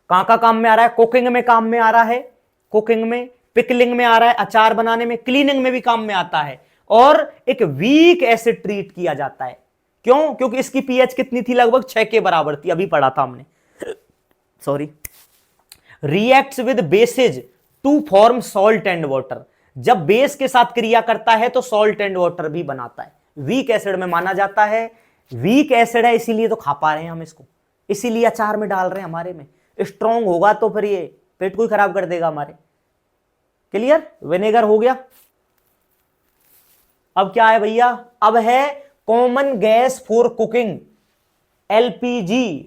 कहां का काम में आ रहा है? कुकिंग में काम में आ रहा है, कुकिंग में, पिकलिंग में आ रहा है, अचार बनाने में, क्लीनिंग में भी काम में आता है, और एक वीक एसिड ट्रीट किया जाता है। क्यों? क्योंकि इसकी pH कितनी थी? लगभग 6 के बराबर थी, अभी पढ़ा था हमने, sorry. Reacts with bases to form salt and water, जब बेस के साथ क्रिया करता है तो सॉल्ट एंड वाटर भी बनाता है, वीक एसिड में माना जाता है। वीक एसिड है इसीलिए तो खा पा रहे हैं हम इसको, इसीलिए अचार में डाल रहे हैं हमारे में। स्ट्रॉन्ग होगा तो फिर ये पेट को ही खराब कर देगा हमारे। क्लियर? विनेगर हो गया। अब क्या है भैया? अब है common gas for cooking, LPG,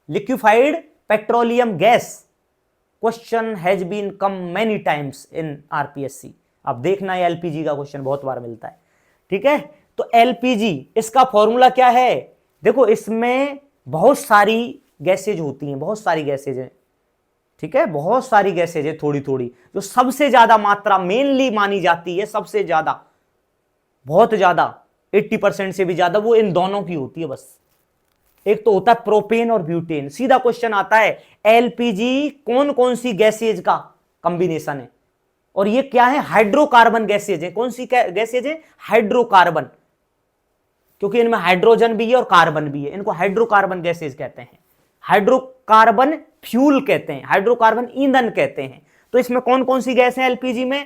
liquefied petroleum gas. Question has been come many times in RPSC. अब देखना है, एलपीजी का क्वेश्चन बहुत बार मिलता है। ठीक है, तो एलपीजी, इसका फॉर्मूला क्या है? देखो, इसमें बहुत सारी गैसेज होती हैं, बहुत सारी गैसेज हैं। ठीक है, बहुत सारी गैसेज है, थोड़ी थोड़ी। जो सबसे ज्यादा मात्रा मेनली मानी जाती है, सबसे ज्यादा, बहुत ज्यादा, 80% से भी ज्यादा, वो इन दोनों की होती है बस। एक तो होता है प्रोपेन और ब्यूटेन। सीधा क्वेश्चन आता है, एलपीजी कौन कौन सी गैसेज का कॉम्बिनेशन है? और ये क्या है? हाइड्रोकार्बन गैसेज है। कौन सी गैसेज है? हाइड्रोकार्बन, क्योंकि इनमें हाइड्रोजन भी है और कार्बन भी है, इनको हाइड्रोकार्बन गैसेज कहते हैं। हाइड्रोकार्बन फ्यूल कहते हैं, हाइड्रोकार्बन ईंधन कहते हैं। तो इसमें कौन कौन सी गैस है एलपीजी में?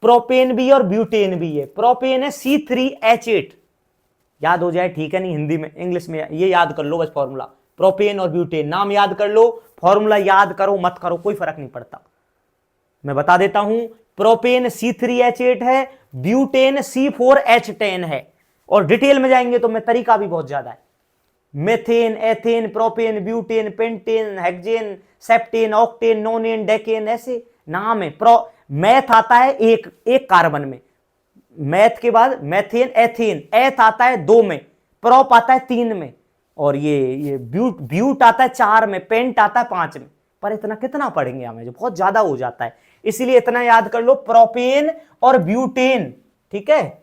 प्रोपेन भी और ब्यूटेन भी है। प्रोपेन है C3H8, याद हो जाए, ठीक है, नहीं हिंदी में, इंग्लिश में ये याद कर लो बस फॉर्मूला। प्रोपेन और ब्यूटेन नाम याद कर लो, फॉर्मूला याद करो मत करो कोई फर्क नहीं पड़ता। मैं बता देता हूं, प्रोपेन C3H8 है, ब्यूटेन C4H10 है। और डिटेल में जाएंगे तो मैं तरीका भी बहुत ज्यादा है। Methane, ethane, propane, butane, pentane, hexane, septane, octane, nonane, decane, ऐसे नाम है। मैथ आता है एक कार्बन में, मैथ के बाद मेथेन, एथेन, एथ आता है 2 में, प्रोप आता है 3 में, और ये ब्यूट आता है 4 में, पेंट आता है 5 में। पर इतना कितना पढ़ेंगे हमें, जो बहुत ज्यादा हो जाता है, इसीलिए इतना याद कर लो, प्रोपेन और ब्यूटेन। ठीक है,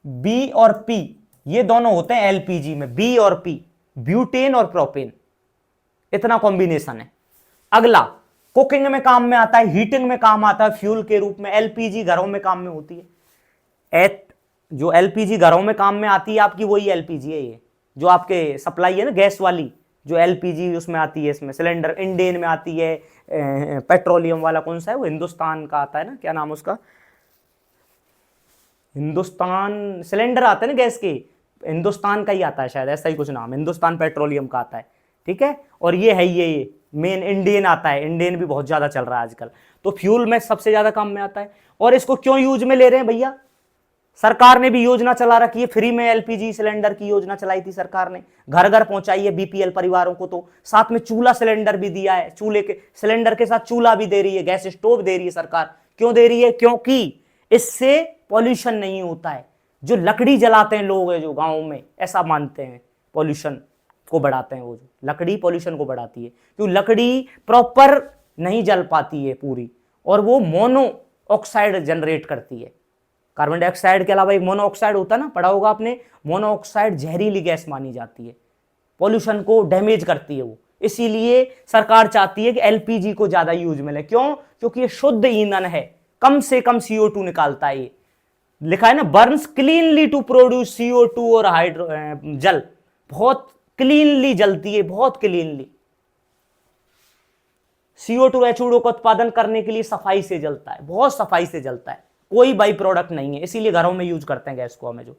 बी और पी ये दोनों होते हैं एलपीजी में, बी और पी, ब्यूटेन और प्रोपेन, इतना कॉम्बिनेशन है। अगला, कुकिंग में काम में आता है, हीटिंग में काम आता है फ्यूल के रूप में। एलपीजी घरों में काम में होती है। जो एलपीजी घरों में काम में आती है आपकी, वही एलपीजी है ये, जो आपके सप्लाई है ना गैस वाली, जो एलपीजी उसमें आती है, इसमें सिलेंडर इंडेन में आती है। पेट्रोलियम वाला कौन सा है? वो हिंदुस्तान का आता है ना, क्या नाम उसका, हिंदुस्तान सिलेंडर आता है ना गैस के, हिंदुस्तान का ही आता है शायद, ऐसा ही कुछ नाम, हिंदुस्तान पेट्रोलियम का आता है। ठीक है, और ये है ये मेन इंडियन आता है, इंडियन भी बहुत ज्यादा चल रहा है आजकल। तो फ्यूल में सबसे ज्यादा काम में आता है। और इसको क्यों यूज में ले रहे हैं भैया? सरकार ने भी योजना चला रखी है, फ्री में एलपीजी सिलेंडर की योजना चलाई थी सरकार ने, घर घर पहुंचाई है बीपीएल परिवारों को। तो साथ में चूल्हा सिलेंडर भी दिया है, चूल्हे के सिलेंडर के साथ चूल्हा भी दे रही है, गैस स्टोव दे रही है सरकार। क्यों दे रही है? क्योंकि इससे पॉल्यूशन नहीं होता है। जो लकड़ी जलाते हैं लोग, जो गाँव में ऐसा मानते हैं, पॉल्यूशन को बढ़ाते हैं, वो जो लकड़ी पॉल्यूशन को बढ़ाती है, क्योंकि लकड़ी प्रॉपर नहीं जल पाती है पूरी, और वो मोनो ऑक्साइड जनरेट करती है। कार्बन डाइऑक्साइड के अलावा एक मोनो ऑक्साइड होता है ना, पढ़ा होगा आपने, मोनो ऑक्साइड जहरीली गैस मानी जाती है, पॉल्यूशन को डैमेज करती है वो। इसीलिए सरकार चाहती है कि एलपीजी को ज्यादा यूज में ले। क्यों? क्योंकि ये शुद्ध ईंधन है, कम से कम CO2 निकालता है। ये लिखा है ना, Burns cleanly to produce CO2 और हाइड्रो जल, बहुत क्लीनली जलती है, बहुत क्लीनली। CO2 H2O का उत्पादन करने के लिए सफाई से जलता है, बहुत सफाई से जलता है, कोई बाई प्रोडक्ट नहीं है, इसीलिए घरों में यूज करते हैं गैस को हमें जो।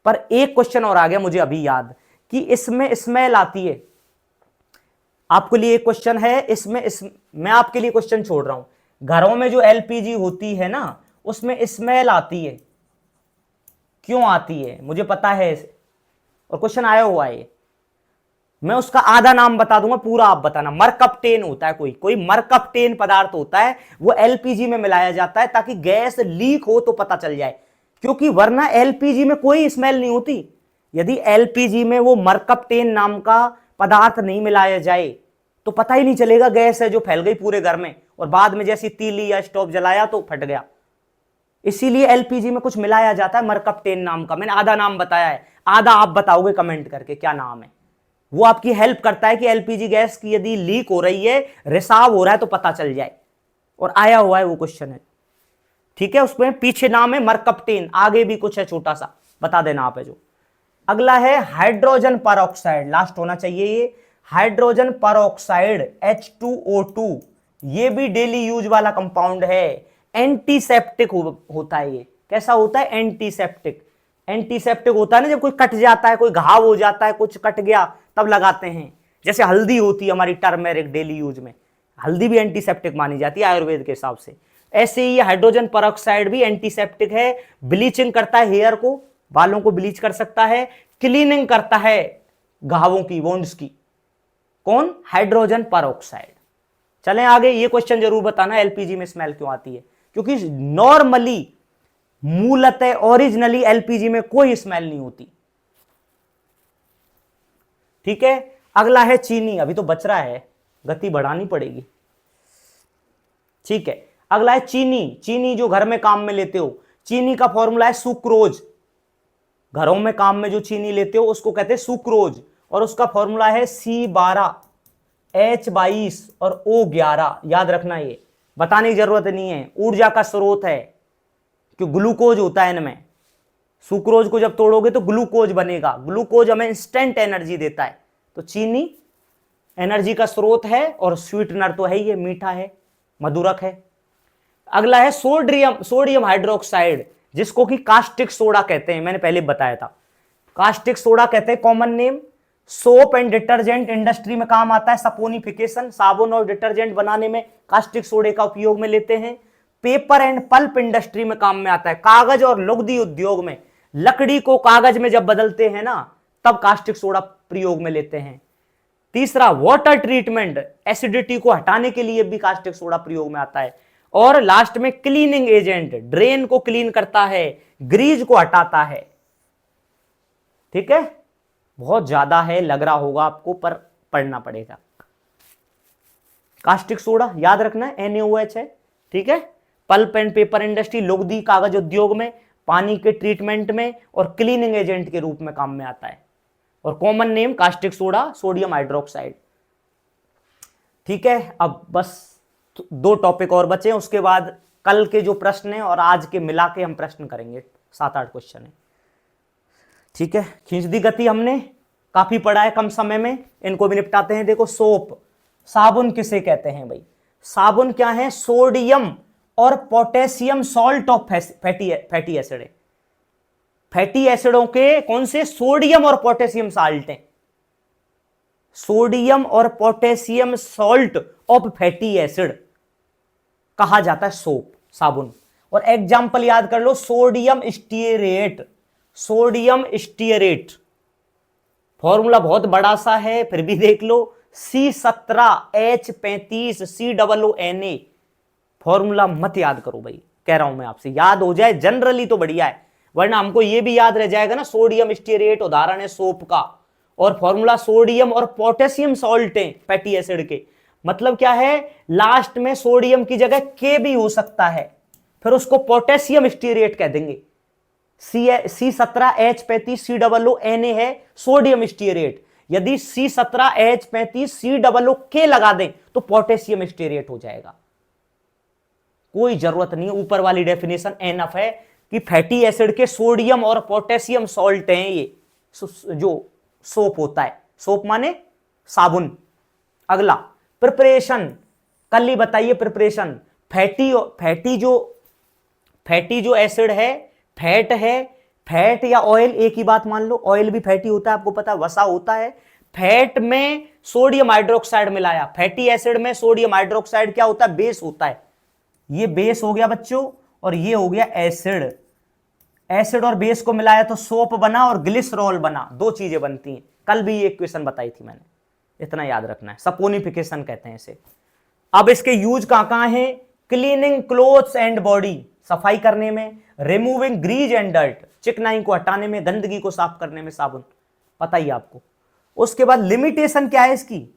पर एक क्वेश्चन और आ गया मुझे अभी याद, कि इसमें स्मेल आती है। आपके लिए एक क्वेश्चन है इसमें, मैं आपके लिए क्वेश्चन छोड़ रहा हूं, घरों में जो एलपीजी होती है ना, उसमें स्मेल आती है, क्यों आती है मुझे पता है, और क्वेश्चन आया हुआ है। मैं उसका आधा नाम बता दूंगा, पूरा आप बताना। मरकप्टेन होता है, कोई मरकप्टेन पदार्थ होता है, वो एलपीजी में मिलाया जाता है ताकि गैस लीक हो तो पता चल जाए, क्योंकि वरना एलपीजी में कोई स्मेल नहीं होती। यदि एलपीजी में वो मरकप्टेन नाम का पदार्थ नहीं मिलाया जाए तो पता ही नहीं चलेगा गैस है जो फैल गई पूरे घर में, और बाद में जैसी तीली या स्टोव जलाया तो फट गया। इसीलिए एलपीजी में कुछ मिलाया जाता है मरकप्टेन नाम का। मैंने आधा नाम बताया है, आधा आप बताओगे कमेंट करके क्या नाम है। वो आपकी हेल्प करता है कि एलपीजी गैस की यदि लीक हो रही है, रिसाव हो रहा है तो पता चल जाए, और आया हुआ है वो क्वेश्चन है। ठीक है, उसमें पीछे नाम है मरकप्टेन, आगे भी कुछ है छोटा सा, बता देना आप है जो। अगला है हाइड्रोजन परऑक्साइड, लास्ट होना चाहिए ये, हाइड्रोजन परऑक्साइड H2O2, ये भी डेली यूज वाला कंपाउंड है, एंटीसेप्टिक होता है ये। कैसा होता है? एंटीसेप्टिक। एंटीसेप्टिक होता है ना, जब कोई कट जाता है, कोई घाव हो जाता है, कुछ कट गया तब लगाते हैं, जैसे हल्दी होती है हमारी टर्मेरिक डेली यूज में, हल्दी भी एंटीसेप्टिक मानी जाती है आयुर्वेद के हिसाब से। ऐसे ही हाइड्रोजन पेरोक्साइड भी एंटीसेप्टिक है, ब्लीचिंग करता है हेयर को, बालों को ब्लीच कर सकता है, क्लीनिंग करता है घावों की, वोंड्स की। कौन? Hydrogen peroxide. चलें आगे, ये क्वेश्चन जरूर बताना एलपीजी में स्मेल क्यों आती है, क्योंकि नॉर्मली मूलतः ओरिजिनली एलपीजी में कोई स्मेल नहीं होती। ठीक है, अगला है चीनी। अभी तो बच रहा है, गति बढ़ानी पड़ेगी। ठीक है, अगला है चीनी। चीनी जो घर में काम में लेते हो, चीनी का फॉर्मूला है सुक्रोज। घरों में काम में जो चीनी लेते हो उसको कहते हैं सुक्रोज, और उसका फॉर्मूला है C12H22 और O11। याद रखना, ये बताने की जरूरत नहीं है, ऊर्जा का स्रोत है, क्योंकि ग्लूकोज होता है इनमें। सुक्रोज को जब तोड़ोगे तो ग्लूकोज बनेगा, ग्लूकोज हमें इंस्टेंट एनर्जी देता है। तो चीनी एनर्जी का स्रोत है और स्वीटनर तो है ही, ये मीठा है, मधुरक है। अगला है सोडियम हाइड्रोक्साइड, जिसको कि कास्टिक सोडा कहते हैं, मैंने पहले बताया था। कास्टिक सोडा कहते हैं common name. Soap and detergent industry में काम आता है, सपोनिफिकेशन, साबुन और डिटर्जेंट बनाने में कास्टिक सोडे का उपयोग में लेते हैं। पेपर एंड पल्प इंडस्ट्री में काम में आता है, कागज और लुगदी उद्योग में, लकड़ी को कागज में जब बदलते हैं ना, तब कास्टिक सोडा प्रयोग में लेते हैं। तीसरा, वाटर ट्रीटमेंट, एसिडिटी को हटाने के लिए भी कास्टिक सोडा प्रयोग में आता है। और लास्ट में क्लीनिंग एजेंट, ड्रेन को क्लीन करता है, ग्रीज को हटाता है। ठीक है, बहुत ज्यादा है लग रहा होगा आपको, पर पढ़ना पड़ेगा। कास्टिक सोडा याद रखना है, NaOH है। ठीक है, पल्प एंड पेपर इंडस्ट्री, लुगदी कागज उद्योग में, पानी के ट्रीटमेंट में और क्लीनिंग एजेंट के रूप में काम में आता है। और common name caustic soda, sodium hydroxide. ठीक है, अब बस 2 टॉपिक और बचे, उसके बाद कल के जो प्रश्न हैं और आज के मिला के हम प्रश्न करेंगे, 7-8 क्वेश्चन है। ठीक है, खींच दी गति हमने, काफी पढ़ा है कम समय में, इनको भी निपटाते हैं। देखो, सोप, साबुन किसे कहते हैं भाई? साबुन क्या है? सोडियम और potassium salt of fatty acid है। फैटी एसिडों के कौन से? सोडियम और पोटेशियम साल्ट हैं। सोडियम और potassium salt of fatty acid कहा जाता है सोप, साबुन। और एग्जाम्पल याद कर लो, sodium stearate. Sodium stearate formula बहुत बड़ा सा है, फिर भी देख लो, C17H35 COONA। फॉर्मूला मत याद करो भाई, कह रहा हूं मैं आपसे, याद हो जाए जनरली तो बढ़िया है, वरना हमको यह भी याद रह जाएगा ना। सोडियम स्टीयरेट उदाहरण है सोप का, और फॉर्मूला सोडियम और पोटेशियम सॉल्ट है फैटी एसिड के। मतलब क्या है? लास्ट में सोडियम की जगह के भी हो सकता है, फिर उसको पोटेशियम स्टीयरेट कह देंगे। C17H35 COONA है सोडियम स्टीयरेट। यदि C17H35 COOK लगा दें तो पोटेशियम स्टीयरेट हो जाएगा। कोई जरूरत नहीं है, ऊपर वाली डेफिनेशन एनफ है कि फैटी एसिड के सोडियम और पोटेशियम सॉल्ट हैं ये जो सोप होता है। सोप माने साबुन। अगला, प्रिपरेशन, कल ही बताइए प्रिपरेशन। फैटी जो एसिड है, फैट है, फैट या ऑयल एक ही बात मान लो, ऑयल भी फैटी होता है, आपको पता है, वसा होता है। फैट में सोडियम हाइड्रोक्साइड मिलाया, फैटी एसिड में सोडियम हाइड्रोक्साइड क्या होता है? बेस होता है। ये बेस हो गया बच्चों, और ये हो गया एसिड। एसिड और बेस को मिलाया तो सोप बना और ग्लिसरॉल बना, 2 चीजें बनती हैं। कल भी ये इक्वेशन बताई थी मैंने, इतना याद रखना है, सपोनिफिकेशन कहते हैं इसे। अब इसके यूज कहां है? क्लीनिंग क्लोथ्स एंड बॉडी, सफाई करने में, रिमूविंग ग्रीज एंड डर्ट, चिकनाई को हटाने में, गंदगी को साफ करने में साबुन, पता ही आपको। उसके बाद लिमिटेशन क्या है इसकी?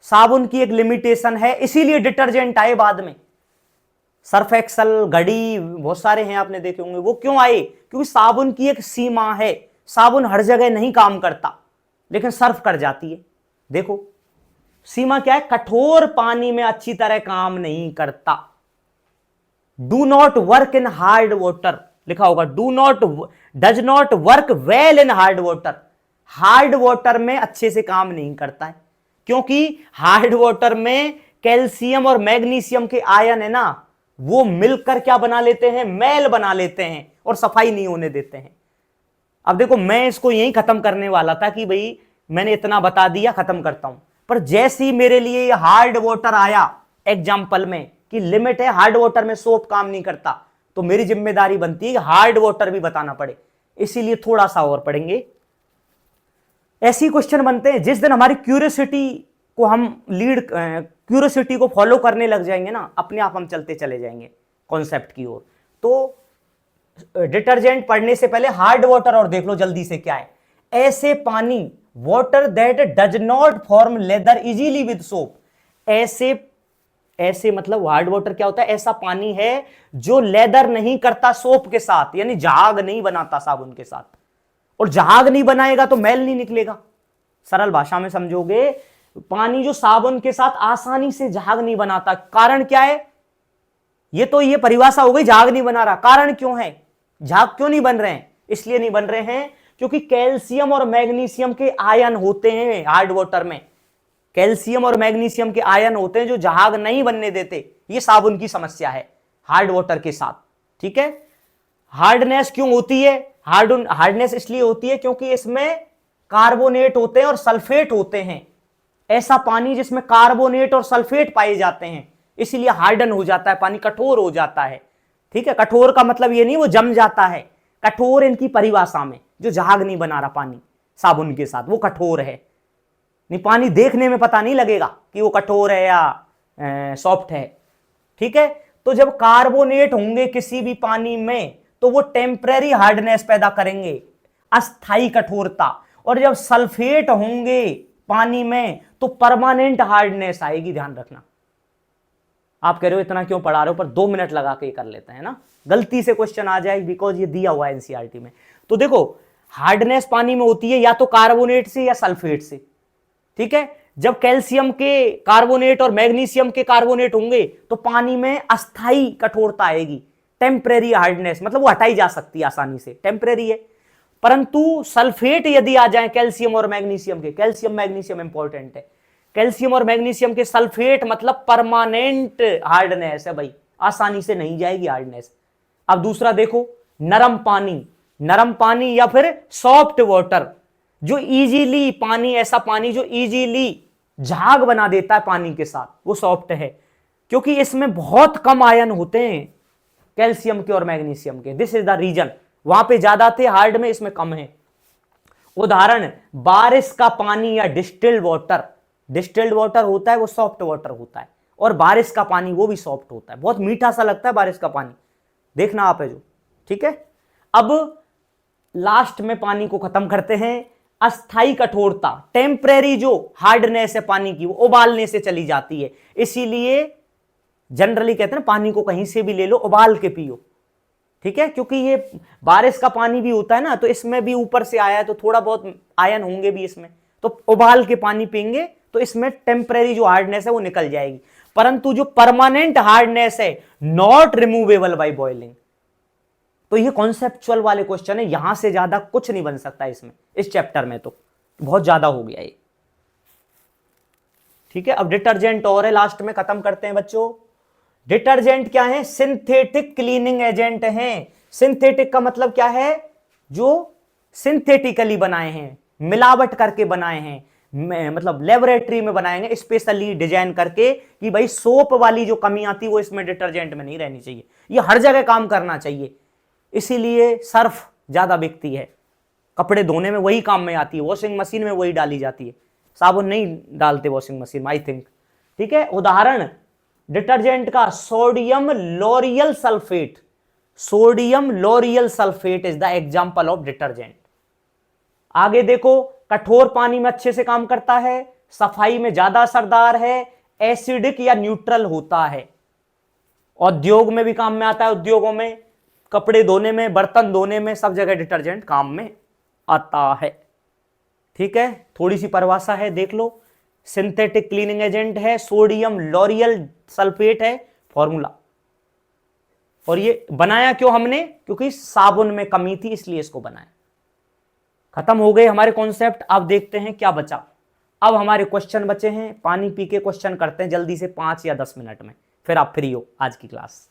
साबुन की एक लिमिटेशन है, इसीलिए डिटर्जेंट आए बाद में, सर्फ एक्सल, घड़ी, बहुत सारे हैं आपने देखे होंगे। वो क्यों आए? क्योंकि साबुन की एक सीमा है, साबुन हर जगह नहीं काम करता, लेकिन सर्फ कर जाती है। देखो सीमा क्या है? कठोर पानी में अच्छी तरह काम नहीं करता। Do not work in hard water, लिखा होगा, does not work well in hard water. Hard water में अच्छे से काम नहीं करता है, क्योंकि हार्ड वाटर में कैल्शियम और मैग्नीशियम के आयन है ना, वो मिलकर क्या बना लेते हैं? मैल बना लेते हैं और सफाई नहीं होने देते हैं। अब देखो, मैं इसको यहीं खत्म करने वाला था कि भाई मैंने इतना बता दिया, खत्म करता हूं, पर जैसे ही मेरे लिए ये हार्ड वाटर आया एग्जाम्पल में, कि लिमिट है, हार्ड वाटर में सोप काम नहीं करता, तो मेरी जिम्मेदारी बनती है कि हार्ड वाटर भी बताना पड़े, इसीलिए थोड़ा सा और पढ़ेंगे। ऐसे क्वेश्चन बनते हैं जिस दिन हमारी क्यूरियोसिटी को हम क्यूरियोसिटी को फॉलो करने लग जाएंगे ना, अपने आप हम चलते चले जाएंगे कॉन्सेप्ट की ओर। तो डिटर्जेंट पढ़ने से पहले हार्ड वाटर और देख लो जल्दी से क्या है। ऐसे पानी, water that does not form lather easily with soap. ऐसे मतलब हार्ड वाटर क्या होता है? ऐसा पानी है जो लेदर नहीं करता सोप के साथ, यानी जहाग नहीं बनाता साबुन के साथ, और जहाग नहीं बनाएगा तो मैल नहीं निकलेगा। सरल भाषा में समझोगे, पानी जो साबुन के साथ आसानी से जहाग नहीं बनाता, कारण क्या है? ये परिभाषा हो गई, जहाग नहीं बना रहा। कारण क्यों है? झाग क्यों नहीं बन रहे हैं? इसलिए नहीं बन रहे हैं क्योंकि कैल्शियम और मैग्नीशियम के आयन होते हैं हार्ड वाटर में। कैल्शियम और मैग्नीशियम के आयन होते हैं जो जहाग नहीं बनने देते। ये साबुन की समस्या है हार्ड वाटर के साथ, ठीक है। हार्डनेस क्यों होती है? हार्डनेस इसलिए होती है क्योंकि इसमें कार्बोनेट होते हैं और सल्फेट होते हैं। ऐसा पानी जिसमें कार्बोनेट और सल्फेट पाए जाते हैं, इसीलिए हार्डन हो जाता है पानी, कठोर हो जाता है, ठीक है। कठोर का मतलब ये नहीं वो जम जाता है, कठोर इनकी परिभाषा में जो जहाग नहीं बना रहा पानी साबुन के साथ, वो कठोर है। नहीं, पानी देखने में पता नहीं लगेगा कि वो कठोर है या सॉफ्ट है, ठीक है। तो जब कार्बोनेट होंगे किसी भी पानी में तो वो टेम्परेरी हार्डनेस पैदा करेंगे, अस्थाई कठोरता, और जब सल्फेट होंगे पानी में तो परमानेंट हार्डनेस आएगी। ध्यान रखना। आप कह रहे हो इतना क्यों पढ़ा रहे हो, पर 2 मिनट लगा के कर लेते हैं ना, गलती से क्वेश्चन आ जाए, बिकॉज ये दिया हुआ है एनसीईआरटी में। तो देखो, हार्डनेस पानी में होती है या तो कार्बोनेट से या सल्फेट से, ठीक है। जब कैल्शियम के कार्बोनेट और मैग्नीशियम के कार्बोनेट होंगे तो पानी में अस्थाई कठोरता आएगी, टेम्परेरी हार्डनेस, मतलब वो हटाई जा सकती है आसानी से, टेम्परेरी है। परंतु सल्फेट यदि आ जाए कैल्शियम और मैग्नीशियम के, कैल्शियम मैग्नीशियम इंपॉर्टेंट है, कैल्शियम और मैग्नीशियम के सल्फेट मतलब परमानेंट हार्डनेस है भाई, आसानी से नहीं जाएगी हार्डनेस। अब दूसरा देखो, नरम पानी, नरम पानी या फिर सॉफ्ट वाटर, जो इजीली पानी, ऐसा पानी जो इजीली झाग बना देता है पानी के साथ, वो सॉफ्ट है, क्योंकि इसमें बहुत कम आयन होते हैं कैल्शियम के और मैग्नीशियम के। दिस इज द रीजन, वहां पे ज्यादा थे, हार्ड में इसमें कम है। उदाहरण, बारिश का पानी या डिस्टिल्ड वाटर, डिस्टिल्ड वाटर होता है वो सॉफ्ट वाटर होता है, और बारिश का पानी वो भी सॉफ्ट होता है, बहुत मीठा सा लगता है बारिश का पानी, देखना आप है जो, ठीक है। अब लास्ट में पानी को खत्म करते हैं। अस्थाई कठोरता, टेम्परेरी जो हार्डनेस है पानी की, वो उबालने से चली जाती है, इसीलिए जनरली कहते हैं पानी को कहीं से भी ले लो, उबाल के पियो, ठीक है। क्योंकि ये बारिश का पानी भी होता है ना, तो इसमें भी ऊपर से आया है तो थोड़ा बहुत आयन होंगे भी इसमें, तो उबाल के पानी पिएंगे तो इसमें टेम्परेरी जो हार्डनेस है वो निकल जाएगी। परंतु जो परमानेंट हार्डनेस है, नॉट रिमूवेबल बाय बॉइलिंग। तो ये कॉन्सेप्चुअल वाले क्वेश्चन है, यहां से ज्यादा कुछ नहीं बन सकता इसमें, इस चैप्टर में तो बहुत ज्यादा हो गया ये, ठीक है। अब डिटर्जेंट और है, लास्ट में खत्म करते हैं बच्चों। डिटर्जेंट क्या है? सिंथेटिक क्लीनिंग एजेंट हैं। सिंथेटिक का मतलब क्या है? जो सिंथेटिकली बनाए हैं, मिलावट करके बनाए हैं, मतलब लेबोरेटरी में बनाए हैं, स्पेशली डिजाइन करके, कि भाई सोप वाली जो कमी आती है वो इसमें डिटर्जेंट में नहीं रहनी चाहिए, ये हर जगह काम करना चाहिए। इसीलिए सर्फ ज्यादा बिकती है, कपड़े धोने में वही काम में आती है, वॉशिंग मशीन में वही डाली जाती है, साबुन नहीं डालते वॉशिंग मशीन में, आई थिंक, ठीक है। उदाहरण डिटर्जेंट का, sodium L'Oréal sulphate, sodium L'Oréal sulphate is the example of detergent. आगे देखो, कठोर पानी में अच्छे से काम करता है, सफाई में ज्यादा असरदार है, एसिडिक या न्यूट्रल होता है, उद्योग में भी काम में आता है, उद्योगों में, कपड़े धोने में, बर्तन धोने में, सब जगह डिटर्जेंट काम में आता है, ठीक है। थोड़ी सी परिभाषा है, देख लो। सिंथेटिक क्लीनिंग एजेंट है, सोडियम लॉरियल सल्फेट है फॉर्मूला, और ये बनाया क्यों हमने? क्योंकि साबुन में कमी थी इसलिए इसको बनाया। खत्म हो गए हमारे कॉन्सेप्ट। अब देखते हैं क्या बचा। अब हमारे क्वेश्चन बचे हैं, पानी पी के क्वेश्चन करते हैं जल्दी से 5 या 10 मिनट में, फिर आप फ्री हो आज की क्लास।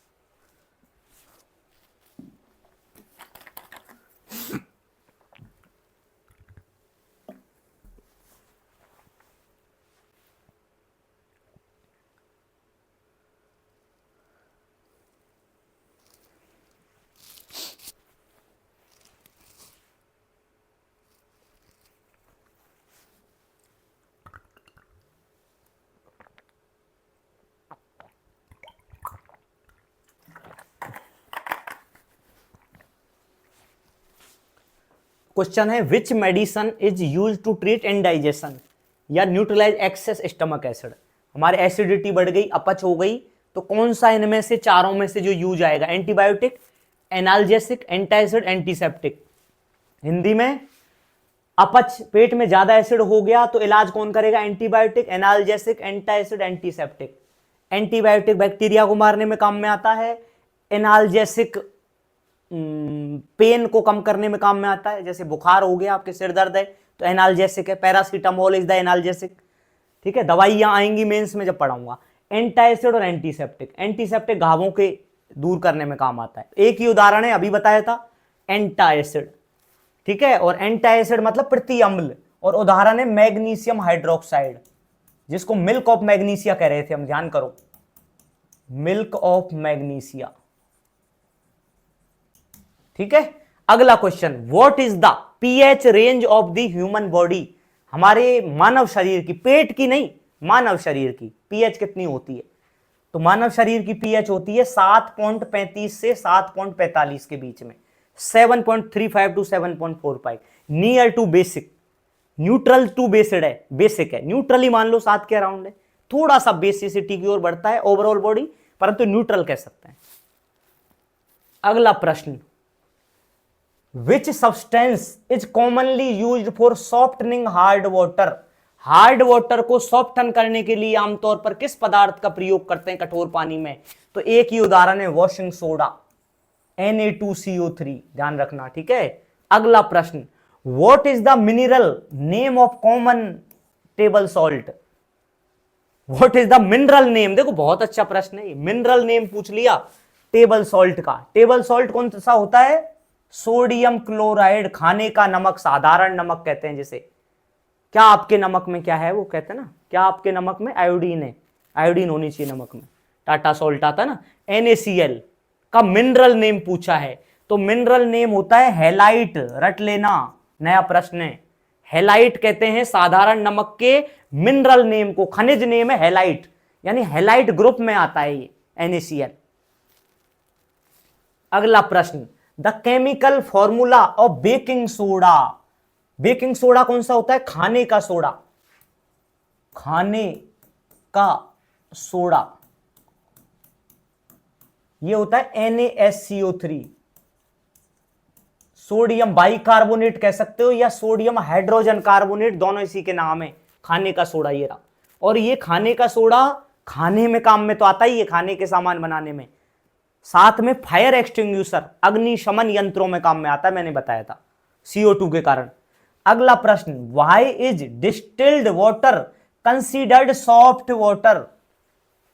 क्वेश्चन है which medicine is use to treat indigestion या न्यूट्रलाइज एक्सेस स्टमक एसिड। हमारे एसिडिटी बढ़ गई, अपच हो गई, तो कौन सा इनमें से चारों में से जो यूज आएगा? Antibiotic, analgesic, antacid, antiseptic. Hindi में अपच, पेट में ज्यादा एसिड हो गया तो इलाज कौन करेगा? Antibiotic, analgesic, antacid, antiseptic. Antibiotic bacteria को मारने में काम में आता है, एनाल्जेसिक पेन को कम करने में काम में आता है, जैसे बुखार हो गया, आपके सिर दर्द है तो एनाल्जेसिक है, पैरासीटामोल इज द एनाल्जेसिक। ठीक है, दवाइयां आएंगी मेंस में जब पढ़ाऊंगा। एंटाइसिड और एंटीसेप्टिक, एंटीसेप्टिक घावों के दूर करने में काम आता है। एक ही उदाहरण है, अभी बताया था, एंटाइसिड। ठीक है, और एंटाइसिड मतलब प्रति अम्ल, और उदाहरण है मैग्नीशियम हाइड्रोक्साइड, जिसको मिल्क ऑफ मैग्नीशिया कह रहे थे हम, ध्यान करो, मिल्क ऑफ मैग्नीशिया। ठीक है, अगला question, what is the pH range of the human body. हमारे मानव शरीर की, पेट की नहीं, मानव शरीर की पीएच कितनी होती है? तो मानव शरीर की पीएच होती है 7.35 से 7.45 के बीच में, 7.35 to 7.45, near to basic, neutral to basic है, बेसिक है, न्यूट्रल ही मान लो 7 के अराउंड है, थोड़ा सा बेसिसिटी की ओर बढ़ता है ओवरऑल बॉडी, परंतु न्यूट्रल कह सकते हैं। अगला प्रश्न, विच substance is commonly used for softening hard water. Hard water को सॉफ्टन करने के लिए आमतौर पर किस पदार्थ का प्रयोग करते हैं कठोर पानी में? तो एक ही उदाहरण है, वॉशिंग सोडा, Na2CO3, ध्यान रखना। ठीक है, अगला प्रश्न, what is the mineral name of common table salt. What is the mineral name, देखो बहुत अच्छा प्रश्न है, मिनरल नेम पूछ लिया टेबल सॉल्ट का। टेबल सॉल्ट कौन सा होता है? सोडियम क्लोराइड, खाने का नमक, साधारण नमक कहते हैं जिसे। क्या आपके नमक में क्या है? वो कहते हैं ना, क्या आपके नमक में आयोडीन है? आयोडीन होनी चाहिए नमक में, टाटा सॉल्ट आता ना। NaCl का मिनरल नेम पूछा है, तो मिनरल नेम होता है हैलाइट, रट लेना, नया प्रश्न है। हैलाइट कहते हैं साधारण नमक के मिनरल नेम को, खनिज नेम है हैलाइट, यानी हैलाइट ग्रुप में आता है ये NaCl। अगला प्रश्न, the chemical formula of baking soda. Baking soda कौन सा होता है? खाने का सोडा, खाने का सोडा, ये होता है NaSCO3। सोडियम बाइकार्बोनेट कह सकते हो या सोडियम हाइड्रोजन कार्बोनेट, दोनों इसी के नाम है, खाने का सोडा ये रहा। और ये खाने का सोडा खाने में काम में तो आता ही है, खाने के सामान बनाने में, साथ में फायर एक्सटिंग्विशर, अग्निशमन यंत्रों में काम में आता है, मैंने बताया था, CO2 के कारण। अगला प्रश्न, why is distilled water considered soft water.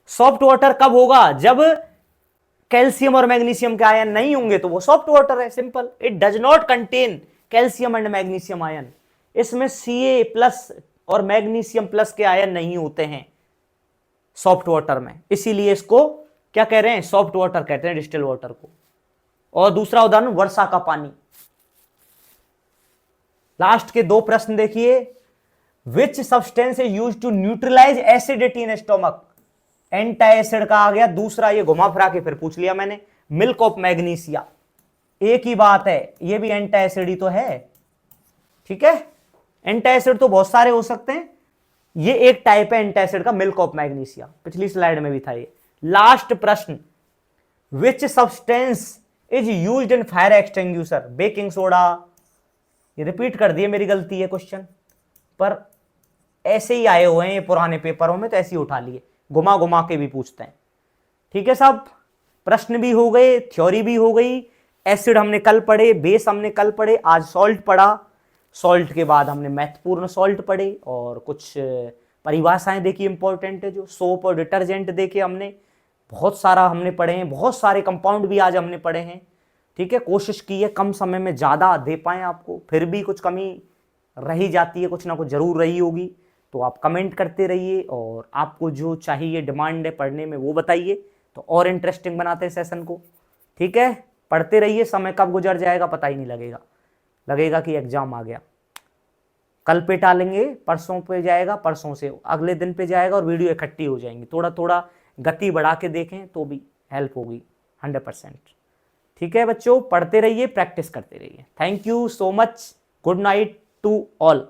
Soft water कब होगा? जब कैल्शियम और मैग्नीशियम के आयन नहीं होंगे तो वो सॉफ्ट वाटर है, simple. It does not contain calcium and magnesium ion, इसमें Ca+ और मैग्नीशियम प्लस के आयन नहीं होते हैं सॉफ्ट वाटर में, इसीलिए इसको क्या कह रहे हैं? सॉफ्ट वाटर कहते हैं डिस्टिल वाटर को। और दूसरा उदाहरण, वर्षा का पानी। लास्ट के 2 प्रश्न देखिए, which substance is used to neutralize acidity in stomach. Antacid का आ गया, दूसरा ये घुमा फिरा के फिर पूछ लिया मैंने, मिल्क ऑफ मैग्नीशिया, एक ही बात है, ये भी एंटाइसिड ही तो है। ठीक है, एंटाइसिड तो बहुत सारे हो सकते हैं, ये एक टाइप है एंटाइसिड का, मिल्क ऑफ मैग्नीशिया, पिछली स्लाइड में भी था ये। लास्ट प्रश्न, विच substance is used in fire extinguisher. Baking soda, ये रिपीट कर दिए, मेरी गलती है क्वेश्चन, पर ऐसे ही आए हुए हैं ये पुराने पेपरों में, तो ऐसे ही उठा लिए, घुमा घुमा के भी पूछते हैं। ठीक है साहब, प्रश्न भी हो गए, थ्योरी भी हो गई, एसिड हमने कल पढ़े, बेस हमने कल पढ़े, आज सॉल्ट पढ़ा, सॉल्ट के बाद हमने महत्वपूर्ण सॉल्ट पढ़े और कुछ परिभाषाएं देखी इंपॉर्टेंट है, जो सोप और डिटर्जेंट देखे हमने, बहुत सारा हमने पढ़े हैं, बहुत सारे कंपाउंड भी आज हमने पढ़े हैं। ठीक है, कोशिश की है कम समय में ज़्यादा दे पाएँ आपको, फिर भी कुछ कमी रही जाती है, कुछ ना कुछ ज़रूर रही होगी, तो आप कमेंट करते रहिए और आपको जो चाहिए डिमांड है पढ़ने में वो बताइए, तो और इंटरेस्टिंग बनाते हैं सेशन को। ठीक है, पढ़ते रहिए, समय कब गुजर जाएगा पता ही नहीं लगेगा, लगेगा कि एग्जाम आ गया। कल पे टालेंगे, परसों पे जाएगा, परसों से अगले दिन पे जाएगा और वीडियो इकट्ठी हो जाएंगी, थोड़ा थोड़ा गति बढ़ा के देखें तो भी हेल्प होगी 100%। ठीक है बच्चों, पढ़ते रहिए, प्रैक्टिस करते रहिए। Thank you so much. Good night to all.